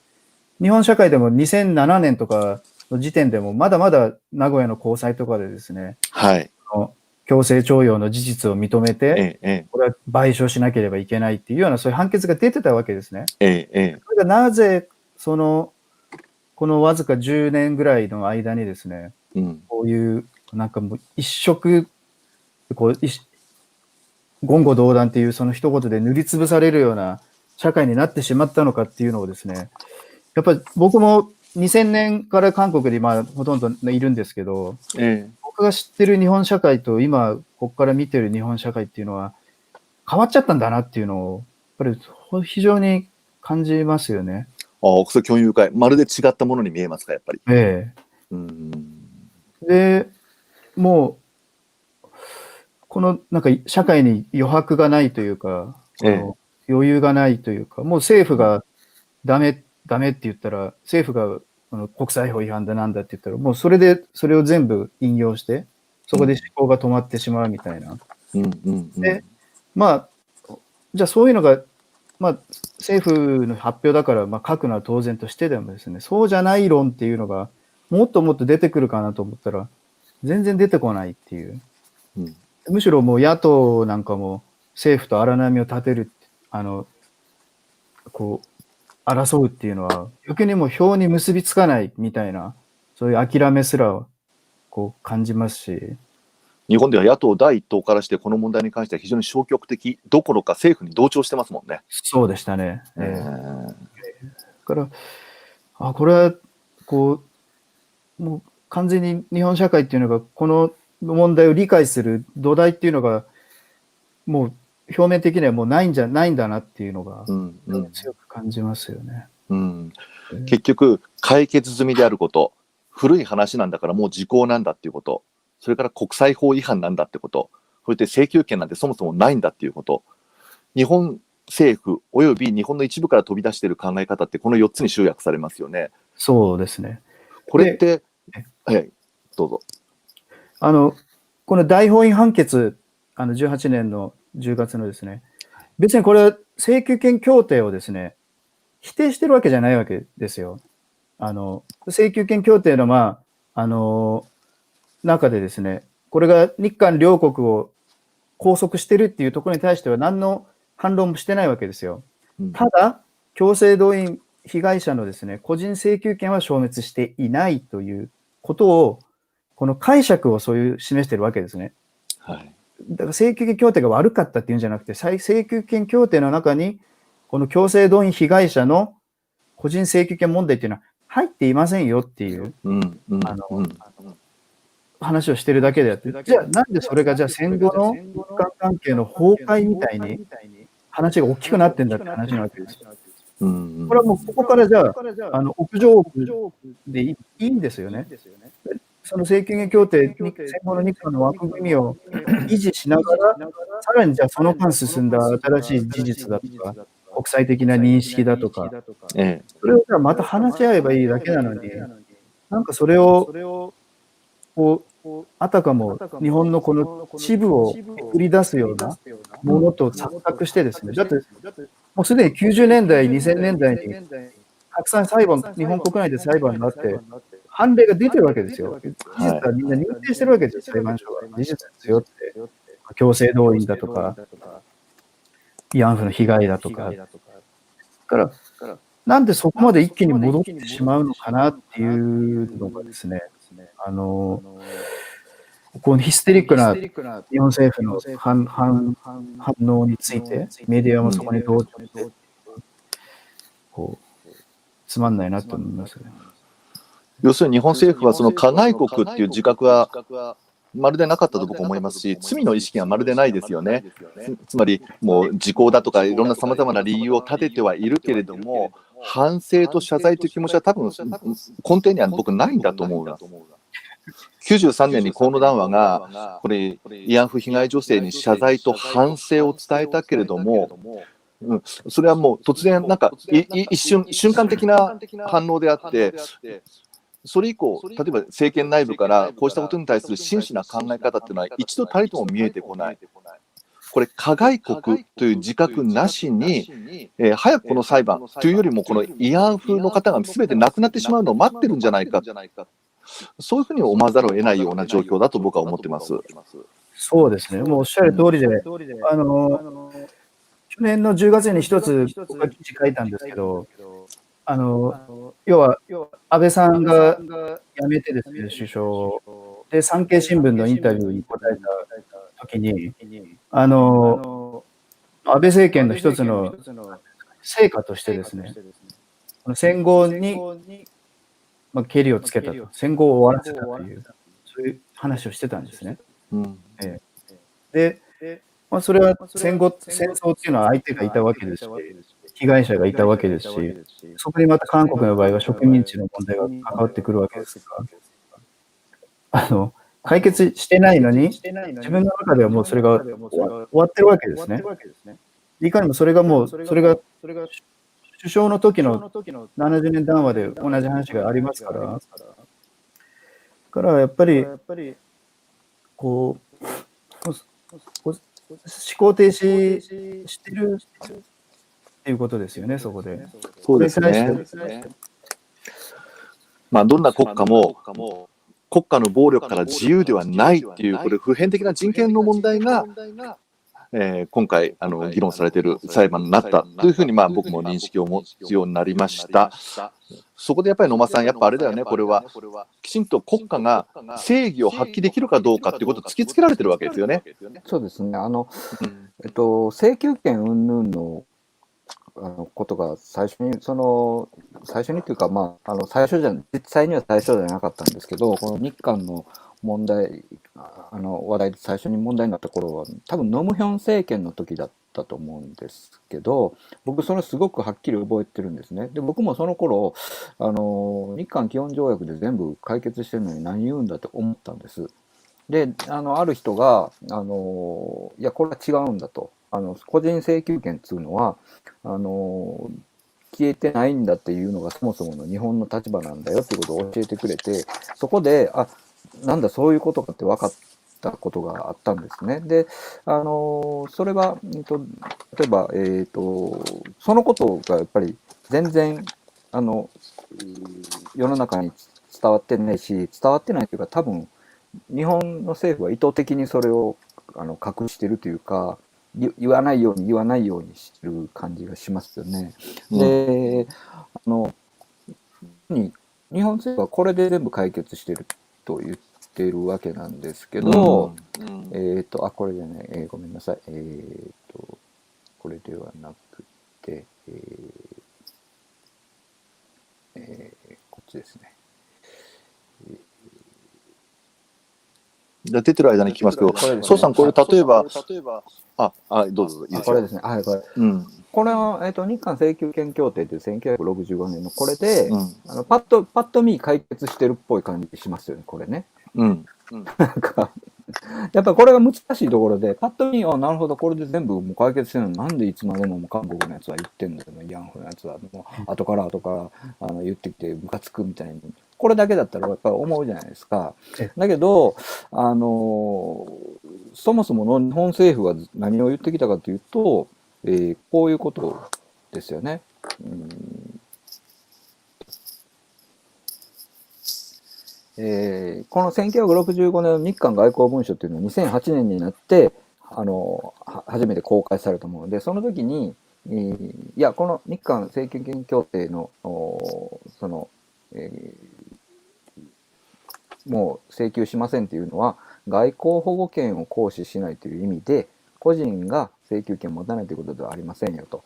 日本社会でも2007年とかの時点でもまだまだ名古屋の高裁とかでですね、強制徴用の事実を認めて、これは賠償しなければいけないっていうようなそういう判決が出てたわけですね。それがなぜこのわずか10年ぐらいの間にですね、こういうなんかもう一色言語道断っていうその一言で塗りつぶされるような社会になってしまったのかっていうのをですね、やっぱり僕も2000年から韓国でほとんどいるんですけど、僕が知ってる日本社会と今ここから見てる日本社会っていうのは変わっちゃったんだなっていうのをやっぱり非常に感じますよね。それ興味深い。まるで違ったものに見えますか、やっぱり。で、もうこのなんか社会に余白がないというか、余裕がないというか、もう政府がダメって言ったら、政府が国際法違反だなんだって言ったら、もうそれを全部引用して、そこで思考が止まってしまうみたいな。で、じゃあそういうのが、政府の発表だから、書くのは当然としてでもですね、そうじゃない論っていうのが、もっともっと出てくるかなと思ったら、全然出てこないっていう。むしろもう野党なんかも政府と荒波を立てる、争うっていうのは、逆にもう票に結びつかないみたいな、そういう諦めすら感じますし。日本では野党第一党からしてこの問題に関しては非常に消極的どころか政府に同調してますもんね。そうでしたね。だから、これはもう完全に日本社会っていうのがこの問題を理解する土台っていうのが、もう表面的にはもうないんだなっていうのが、強く感じますよね。結局、解決済みであること、古い話なんだからもう時効なんだっていうこと、それから国際法違反なんだってこと、それで請求権なんてそもそもないんだっていうこと、日本政府および日本の一部から飛び出している考え方ってこの4つに集約されますよね。そうですね。これって、はい、どうぞ。この大法院判決、18年の10月のですね、別にこれは請求権協定をですね、否定してるわけじゃないわけですよ。請求権協定の、中でですね、これが日韓両国を拘束してるっていうところに対しては何の反論もしてないわけですよ。ただ、強制動員被害者のですね、個人請求権は消滅していないということを、この解釈をそういう示してるわけですね。はい。だから請求権協定が悪かったっていうんじゃなくて、請求権協定の中に、この強制動員被害者の個人請求権問題っていうのは入っていませんよっていう、話をしてるだけであって、じゃあなんでそれがじゃあ戦後の日韓関係の崩壊みたいに話が大きくなってんだって話なわけですよ。これはもうここからじゃあ、屋上でいいんですよね。その請求権協定、戦後の日韓の枠組みを維持しながら、さらにじゃあその間進んだ新しい事実だとか、国際的な認識だとか、それをじゃあまた話し合えばいいだけなのに、なんかそれを、こう、あたかも日本のこの支部を売り出すようなものと錯覚してですね、だってもうすでに90年代、2000年代にたくさん裁判、日本国内で裁判があって、判例が出てるわけですよ。事実はみんな認定してるわけですよ、裁判所が。事実ですよって。強制動員だとか、慰安婦の被害だとか。だから、なんでそこまで一気に戻ってしまうのかなっていうのがですね、このヒステリックな日本政府の反応について、メディアもそこに同調して、こう、つまんないなと思いますね。要するに日本政府はその加害国っていう自覚はまるでなかったと僕は思いますし、罪の意識がまるでないですよね。つまりもう時効だとかいろんなさまざまな理由を立ててはいるけれども、反省と謝罪という気持ちは多分根底には僕ないんだと思うな。93年に河野談話がこれ慰安婦被害女性に謝罪と反省を伝えたけれども、それはもう突然なんか一瞬間的な反応であって、それ以降、例えば政権内部からこうしたことに対する真摯な考え方っていうのは一度たりとも見えてこない。これ加害国という自覚なしに、早くこの裁判というよりもこの慰安婦の方が全て亡くなってしまうのを待ってるんじゃないか、そういうふうに思わざるを得ないような状況だと僕は思ってます。そうですね、もうおっしゃる通りで、去年の10月に一つ僕が記事書いたんですけど、要は安倍さんが辞めてですね、首相で、産経新聞のインタビューに答えたときに、安倍政権の一つの成果としてですね、戦後にけりをつけたと、戦後を終わらせたという、そういう話をしてたんですね。で、それは戦争っていうのは相手がいたわけですし、被害者がいたわけですし、そこにまた韓国の場合は植民地の問題が関わってくるわけですが、解決してないのに、自分の中ではもうそれが終わってるわけですね。いかにもそれが首相の時の70年談話で同じ話がありますから、だからやっぱり、こう、思考停止してるっていうことですよね、そこで。そうですね。どんな国家も国家の暴力から自由ではないっていう、これ普遍的な人権の問題が、今回議論されている裁判になったというふうに僕も認識を持つようになりました。そこでやっぱり野間さん、やっぱあれだよね、これはきちんと国家が正義を発揮できるかどうかということを突きつけられてるわけですよね。そうですね。請求権云々のことが最初にというか、実際には最初じゃなかったんですけど、この日韓の問題、話題で最初に問題になった頃は、多分ノムヒョン政権の時だったと思うんですけど、僕それすごくはっきり覚えてるんですね。で、僕もその頃、日韓基本条約で全部解決してるのに何言うんだって思ったんです。で、ある人が、いや、これは違うんだと。個人請求権っていうのは、消えてないんだっていうのがそもそもの日本の立場なんだよっていうことを教えてくれて、そこで、なんだそういうことかって分かったことがあったんですね。で、それは、例えば、そのことがやっぱり全然、世の中に伝わってないし、伝わってないというか、多分、日本の政府は意図的にそれを隠してるというか、言わないようにしてる感じがしますよね。で、日本政府はこれで全部解決してると言ってるわけなんですけど、これじゃない、ごめんなさい。これではなくて、こっちですね。じゃあ出てる間に聞きますけど、そうさん、これ例えば、どうぞ。これですね。はい、これ。これは、日韓請求権協定という1965年のこれで、パッと見解決してるっぽい感じしますよね、これね。なんか、やっぱりこれが難しいところで、パッと見、なるほど、これで全部もう解決してるのになんでいつまでも韓国のやつは言ってんだよ、慰安婦のやつは。もう後から言ってきてムカつくみたいに。これだけだったらやっぱり思うじゃないですか。だけど、そもそもの日本政府が何を言ってきたかというと、こういうことですよね。この1965年の日韓外交文書というのは2008年になって初めて公開されたもので、その時に、いや、この日韓請求権協定のもう請求しませんというのは、外交保護権を行使しないという意味で、個人が請求権を持たないということではありませんよと。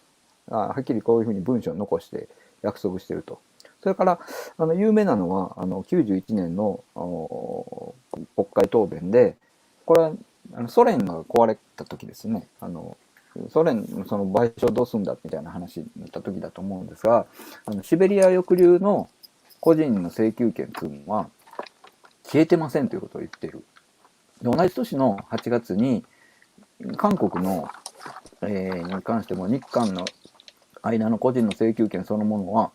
はっきりこういうふうに文章を残して約束していると。それから有名なのは91年の国会答弁で、これはソ連が壊れた時ですね。ソ連のその賠償どうすんだみたいな話になった時だと思うんですが、シベリア抑留の個人の請求権というのは消えてませんということを言っている。で、同じ年の8月に韓国の、に関しても日韓の間の個人の請求権そのものは、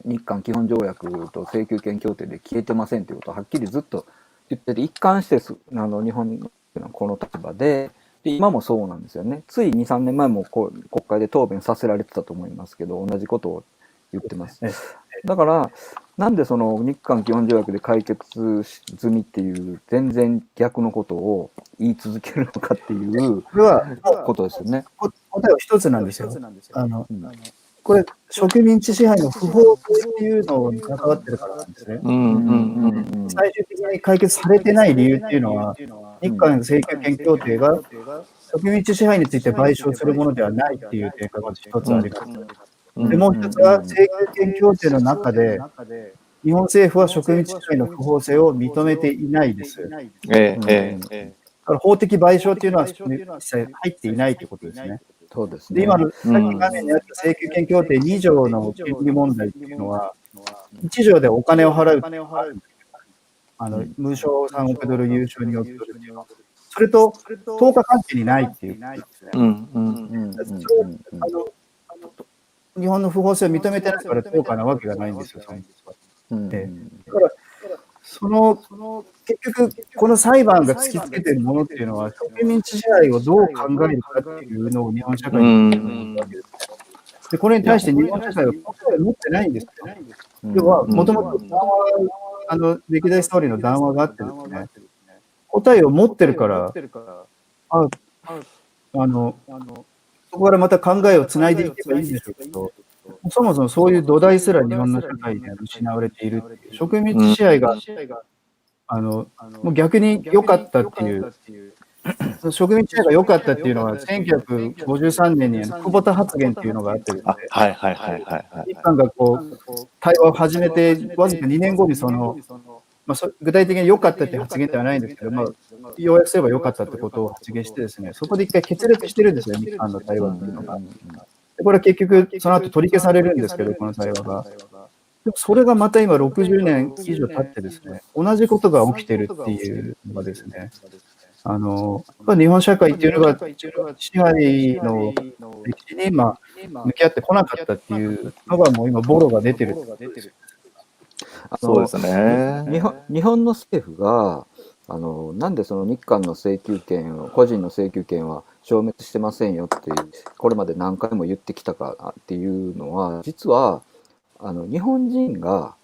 日韓基本条約と請求権協定で消えてませんということをはっきりずっと言ってて、一貫して日本のこの立場で、今もそうなんですよね。つい2、3年前も国会で答弁させられてたと思いますけど、同じことを言ってます。だから、なんでその日韓基本条約で解決済みっていう全然逆のことを言い続けるのかっていうことですよね。答えは一つなんですよ。これ、植民地支配の不法っていうのに関わってるからなんですね。最終的に解決されてない理由っていうのは、日韓請求権協定が植民地支配について賠償するものではないっていう点が一つあります。で、もう一つは、請求権協定の中で、日本政府は植民地支配の不法性を認めていないです。だから法的賠償っていうのは一切入っていないということですね。そうですね。で、今のさっき画面にあった請求権協定2条の権利問題っていうのは、1条でお金を払う。無償3億ドル優勝によってるっていうのは、それと10日関係にないっていうことですね。日本の不法性を認めてないから10日なわけがないんですよ。だから結局、この裁判が突きつけているものっていうのは、植民地支配をどう考えるかっていうのを日本社会に言ってるわけです。で、これに対して日本社会は答えを持ってないんですよ。要は、もともと歴代ストーリーの談話があってですね、答えを持ってるから、そこからまた考えをつないでいけばいいんでしょうけど、そもそもそういう土台すら日本の社会で失われているっていう、植民地支配が、もう逆に良かったっていう、植民地支配が良かったっていうのは、1953年に久保田発言っていうのがあってですね、日韓が対話を始めて、わずか2年後に具体的に良かったって発言ではないんですけど、要約すれば良かったってことを発言してですね、そこで一回決裂してるんですよ、日韓の対話っていうのが。でこれは結局、その後取り消されるんですけど、この対話が。でもそれがまた今60年以上経ってですね、同じことが起きてるっていうのがですね、日本社会っていうのが支配の歴史に今向き合ってこなかったっていうのがもう今ボロが出てる。そうですね。日本の政府がなんでその日韓の請求権を、個人の請求権は消滅してませんよってこれまで何回も言ってきたかっていうのは、実は日本人が、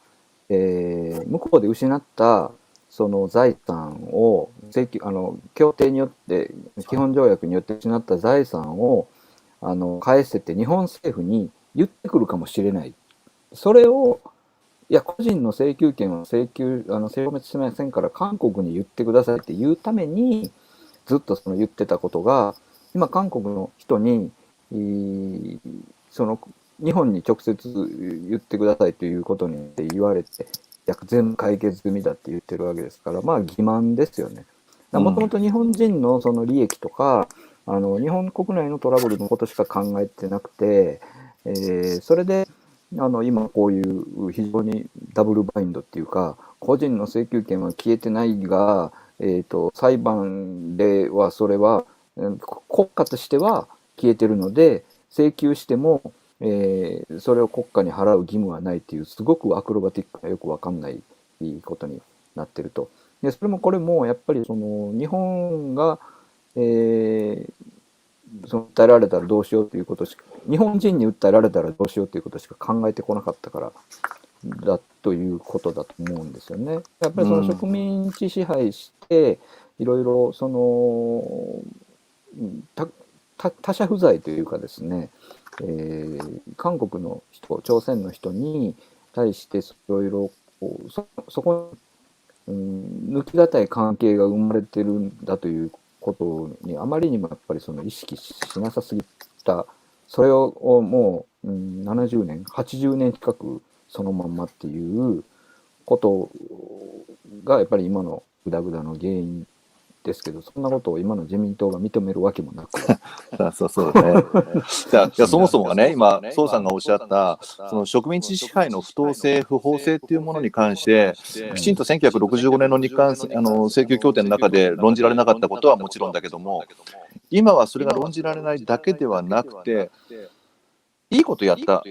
向こうで失ったその財産を協定によって基本条約によって失った財産を返せって日本政府に言ってくるかもしれない。それをいや個人の請求権を消滅しませんから韓国に言ってくださいって言うためにずっとその言ってたことが今韓国の人にその日本に直接言ってくださいということに言われて全部解決済みだって言ってるわけですから、欺瞞ですよね。もともと日本人のその利益とか日本国内のトラブルのことしか考えてなくて、それで今こういう非常にダブルバインドっていうか、個人の請求権は消えてないが、裁判ではそれは国家としては消えてるので請求してもそれを国家に払う義務はないっていうすごくアクロバティックなよくわかんないことになってると。でそれもこれもやっぱりその日本が、その訴えられたらどうしようということしか、日本人に訴えられたらどうしようということしか考えてこなかったからだということだと思うんですよね。やっぱりその植民地支配していろいろその他者不在というかですね、韓国の人、朝鮮の人に対していろいろそこに、抜きがたい関係が生まれてるんだということにあまりにもやっぱりその意識しなさすぎた、それをもう、70年、80年近くそのまんまっていうことがやっぱり今のグダグダの原因ですけど、そんなことを今の自民党が認めるわけもなくそうね。いやそもそもがね、今宋さんがおっしゃったその植民地支配の不当性不法性っていうものに関してきちんと1965年の日韓請求協定の中で論じられなかったことはもちろんだけども、今はそれが論じられないだけではなくて、いいことやった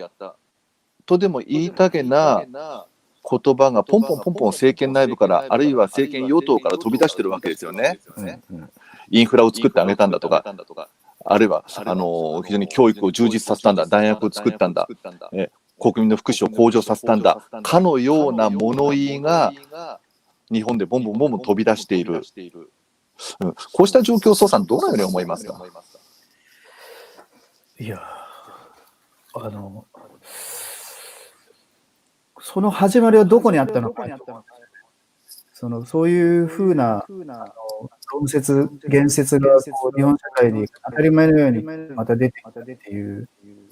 とでも言いたげな言葉がポンポン政権内部からあるいは政権与党から飛び出してるわけですよね。インフラを作ってあげたんだとか、あるいは非常に教育を充実させたんだ、大学を作ったんだ、国民の福祉を向上させたんだかのような物言いが日本でボンボン飛び出している。こうした状況を宋さんどのように思いますか？いやその始まりはどこにあったのか、そういうふうな言説が日本社会に当たり前のようにまた出てきたっていう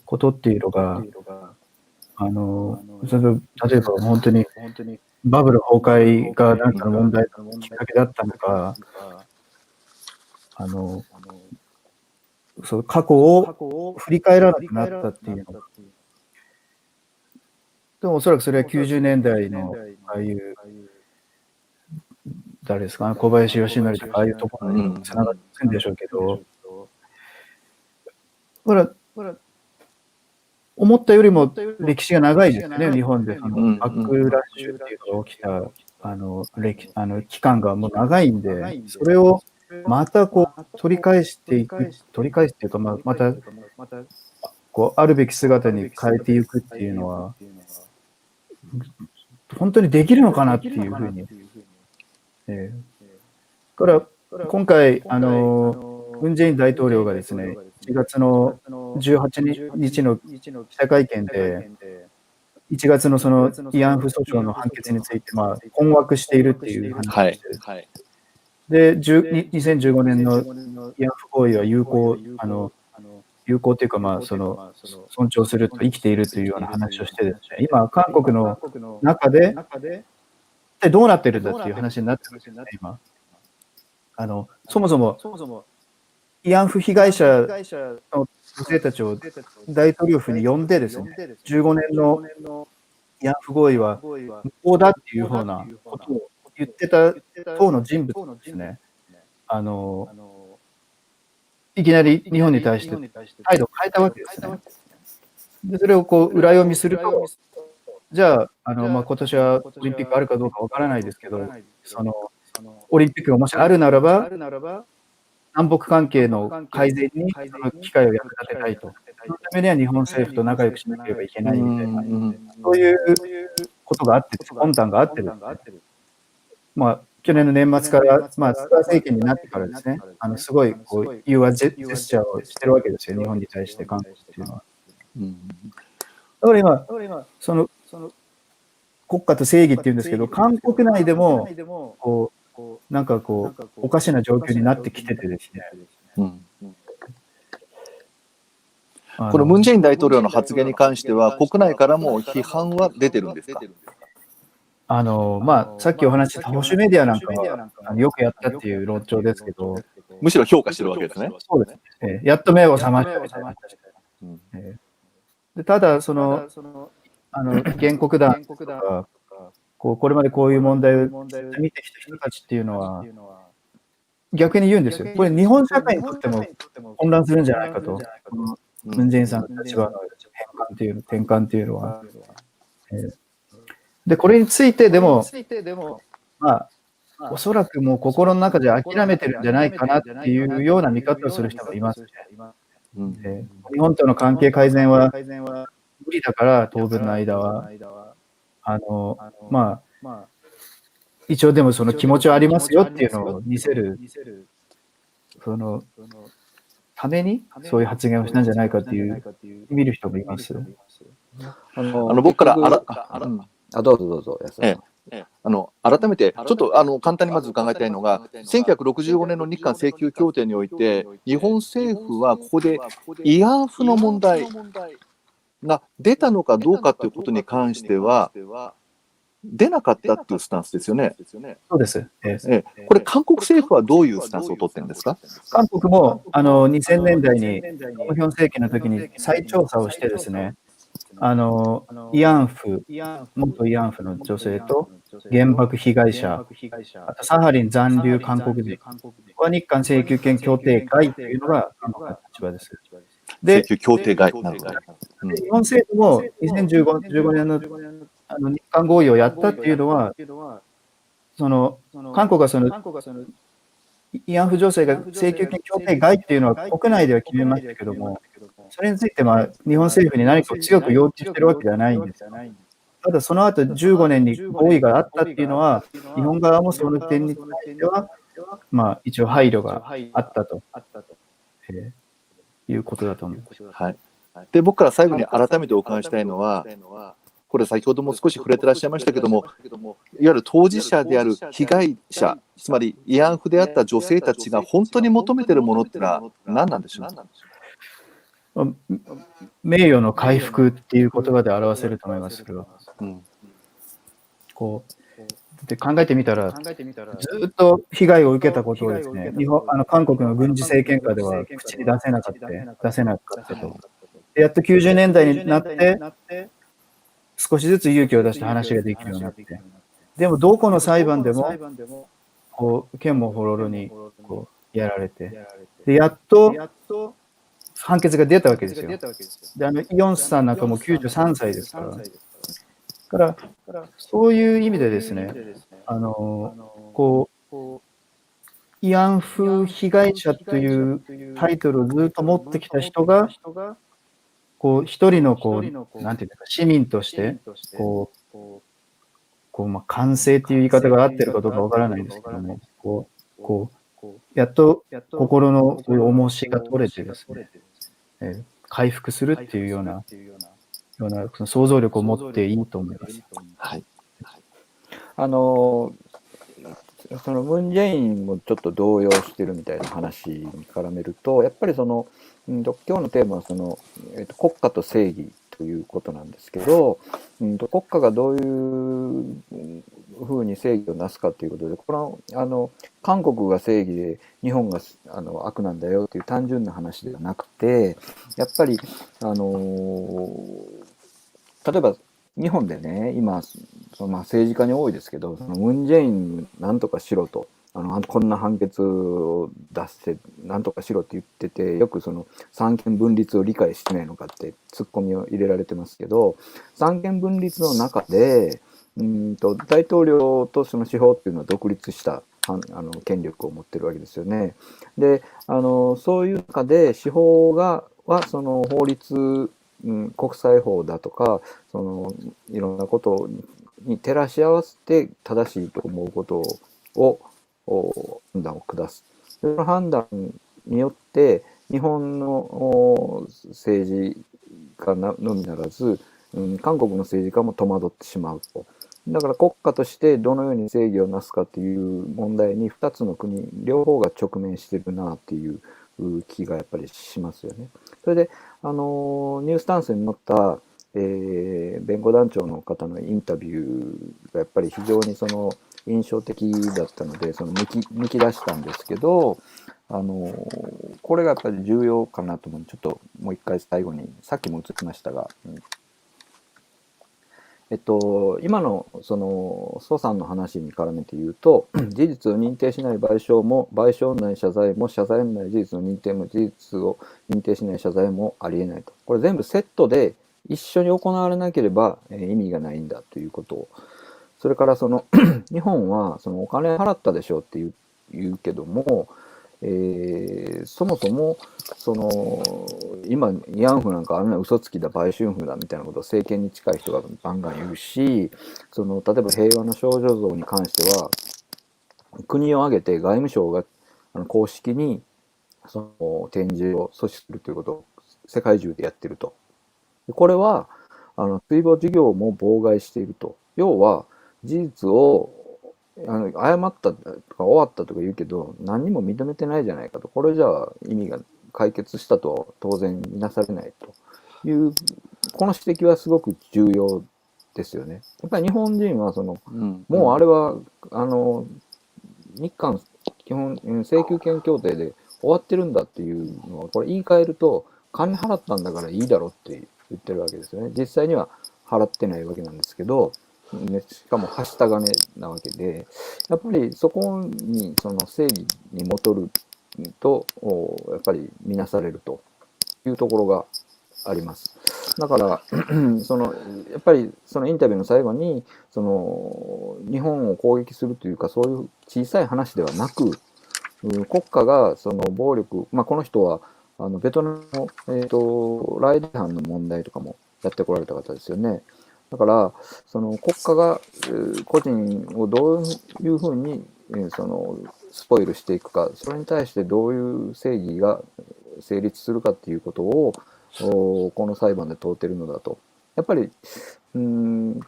ことっていうのが、例えば本当にバブル崩壊が何かの問題のきっかけだったのか、過去を振り返らなくなったっていうのが。でもおそらくそれは90年代のああいう誰ですか、小林義則とかああいうところにつながってるんでしょうけど、だから思ったよりも歴史が長いですね、日本でバックラッシュっていうのが起きた期間がもう長いんで、それをまた取り返していくっていうか、またあるべき姿に変えていくっていうのは本当にできるのかなっていうふうに。から今回ムン・ジェイン大統領がですね、1月の18日の記者会見で、1月のその慰安婦訴訟の判決について困惑しているっていう話をして、で2015年の慰安婦行為は有効というか、尊重すると生きているというような話をしてですね、今韓国の中で体どうなってるんだっていう話になってるんですね、今。そもそも、慰安婦被害者の女性たちを大統領府に呼んでですね、15年の慰安婦合意は無効だっていうふうなことを言ってた党の人物がですね、いきなり日本に対して態度を変えたわけですね。で、それをこう裏読みすると、じゃあ、今年はオリンピックあるかどうかわからないですけど、オリンピックがもしあるならば、南北関係の改善にその機会を役立てたいと。そのためには日本政府と仲良くしなければいけないみたいな、そういうことがあって、魂胆があってですね、去年の年末から、菅政権になってからですね、すごいこう融和ジェスチャーをしてるわけですよ、日本に対して韓国っていうのは。だから今、その国家と正義っていうんですけど、韓国内でも、なんかおかしな状況になってきててですね。このムン・ジェイン大統領の発言に関しては、国内からも批判は出てるんですか？さっきお話しした保守メディアなんかはよくやったっていう論調ですけど、むしろ評価してるわけですね。そうですね。やっと目を覚ましたみたいな。でただ、原告団とか、これまでこういう問題を見てきた人たちっていうのは、逆に言うんですよ。これ、日本社会にとっても混乱するんじゃないかと。ムン・ジェインさんの立場の転換っていうのは。で、これについてでも、おそらくもう心の中で諦めてるんじゃないかなっていうような見方をする人がいますね。日本との関係改善は無理だから、当分の間は。一応でもその気持ちはありますよっていうのを見せる、ためにそういう発言をしたんじゃないかっていう、見る人もいます。僕からどうぞどうぞ。改めて、ちょっと簡単にまず伺いたいのが、1965年の日韓請求協定において、日本政府はここで慰安婦の問題が出たのかどうかということに関しては、出なかったっていうスタンスですよね。そうです。これ、韓国政府はどういうスタンスを取ってるんですか？韓国も2000年代に、トム・ヒョン政権の時に再調査をしてですね、慰安婦、元慰安婦の女性と原爆被害者、あとサハリン残留韓国人は日韓請求権協定外というのが韓国の立場です。で、請求協定外なるほど。日本政府も2015年の日韓合意をやったっていうのは、韓国が慰安婦女性が請求権協定外っていうのは国内では決めましたけども、それについて日本政府に何か強く要求してるわけではないんですよ。ただその後15年に合意があったっていうのは、日本側もその点に対しては、一応配慮があったと、いうことだと思います。はい。で、僕から最後に改めてお伺いしたいのは、これ先ほども少し触れてらっしゃいましたけども、いわゆる当事者である被害者、つまり慰安婦であった女性たちが本当に求めているものってのは何なんでしょう？名誉の回復っていう言葉で表せると思いますけど、で考えてみたら、ずっと被害を受けたことをですね、韓国の軍事政権下では口に出せなかったと。やっと90年代になって、少しずつ勇気を出して話ができるようになって、でもどこの裁判でも、剣もほろろにやられて、で、やっと判決が出たわけですよ。で、イ・ヨンスさんなんかも93歳ですから。そういう意味でですね、慰安婦被害者というタイトルをずっと持ってきた人が、一人のなんていうか、市民として、完成っていう言い方が合ってるかどうかわからないんですけども、やっと心のそういう重しが取れてですね、回復するっていうような想像力を持っていいと思います。はい。そのムン・ジェインもちょっと動揺してるみたいな話に絡めると、やっぱり今日のテーマは国家と正義ということなんですけど、国家がどういうふうに正義をなすかということで、この韓国が正義で日本が悪なんだよっていう単純な話ではなくて、やっぱり例えば日本でね、今政治家に多いですけど、そのムン・ジェインなんとかしろと、こんな判決を出してなんとかしろって言ってて、よくその三権分立を理解してないのかってツッコミを入れられてますけど、三権分立の中で大統領とその司法っていうのは独立した権力を持ってるわけですよね。でそういう中で司法はその法律、国際法だとかいろんなことに照らし合わせて正しいと思うことを判断を下す。その判断によって日本の政治家のみならず、韓国の政治家も戸惑ってしまうと。だから国家としてどのように正義をなすかっていう問題に2つの国両方が直面してるなっていう気がやっぱりしますよね。それでニュースタンスに載った、弁護団長の方のインタビューがやっぱり非常に印象的だったので抜き出したんですけど、これがやっぱり重要かなと思うので、ちょっともう一回最後に、さっきも映りましたが、今の蘇さんの話に絡めて言うと、事実を認定しない賠償ない謝罪も、謝罪のない事実の認定も、事実を認定しない謝罪もありえないと。これ全部セットで一緒に行われなければ意味がないんだということを。それから日本はお金払ったでしょうって言うけども、そもそも今慰安婦なんかあんな嘘つきだ売春婦だみたいなことを政権に近い人がバンバン言うし、例えば平和の少女像に関しては国を挙げて外務省が公式に展示を阻止するということを世界中でやってると。これは追悼事業も妨害していると。要は事実を謝ったとか終わったとか言うけど何にも認めてないじゃないかと。これじゃあ意味が解決したとは当然見なされないというこの指摘はすごく重要ですよね。やっぱり日本人はもうあれは日韓基本請求権協定で終わってるんだっていうのはこれ言い換えると金払ったんだからいいだろって言ってるわけですよね。実際には払ってないわけなんですけど、しかもはした金なわけで、やっぱりそこに正義に戻るとやっぱり見なされるというところがあります。だからやっぱりインタビューの最後に日本を攻撃するというかそういう小さい話ではなく、国家が暴力、この人はベトナムの、ライダー犯の問題とかもやってこられた方ですよね。だから国家が個人をどういうふうにスポイルしていくか、それに対してどういう正義が成立するかっていうことをこの裁判で問うてるのだと。やっぱり今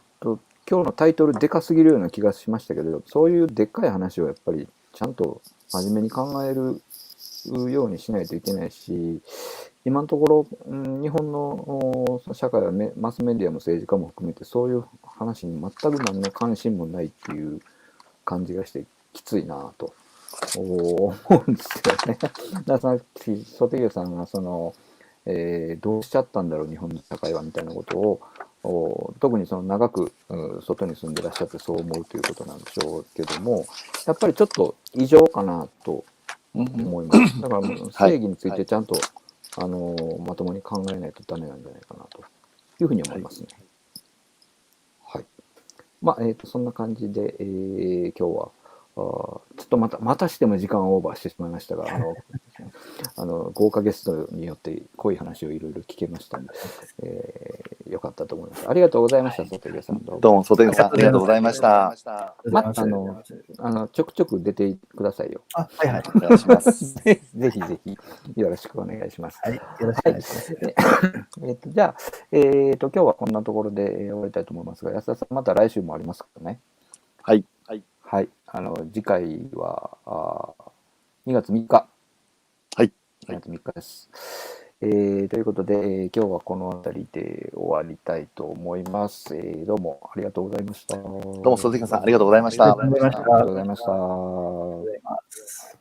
日のタイトルでかすぎるような気がしましたけど、そういうでっかい話をやっぱりちゃんと真面目に考えるようにしないといけないし、今のところ、日本の社会はマスメディアも政治家も含めてそういう話に全く何の関心もないっていう感じがしてきついなと思うんですよね。だからソティゲさんがどうしちゃったんだろう日本の社会はみたいなことを特に長く外に住んでらっしゃってそう思うということなんでしょうけども、やっぱりちょっと異常かなと思います。だから正義についてちゃんと、まともに考えないとダメなんじゃないかなというふうに思いますね。はい。そんな感じで、今日はちょっとまたしても時間をオーバーしてしまいましたが、豪華ゲストによって濃い話をいろいろ聞けましたので、よかったと思います。ありがとうございました、ソテゲさん。どうも、ソテゲさん、ありがとうございました。ちょくちょく出てくださいよ。はいはい。お願いします。ぜひぜひ、よろしくお願いします。はい、よろしくお願いします。じゃあ、今日はこんなところで終わりたいと思いますが、安田さん、また来週もありますからね。はい。はい。次回は2月3日。はい。2月3日です。ということで、今日はこの辺りで終わりたいと思います。どうもありがとうございました。どうどうも鈴木さん、ありがとうございました。ありがとうございました。ありがとうございました。ありがとうございます。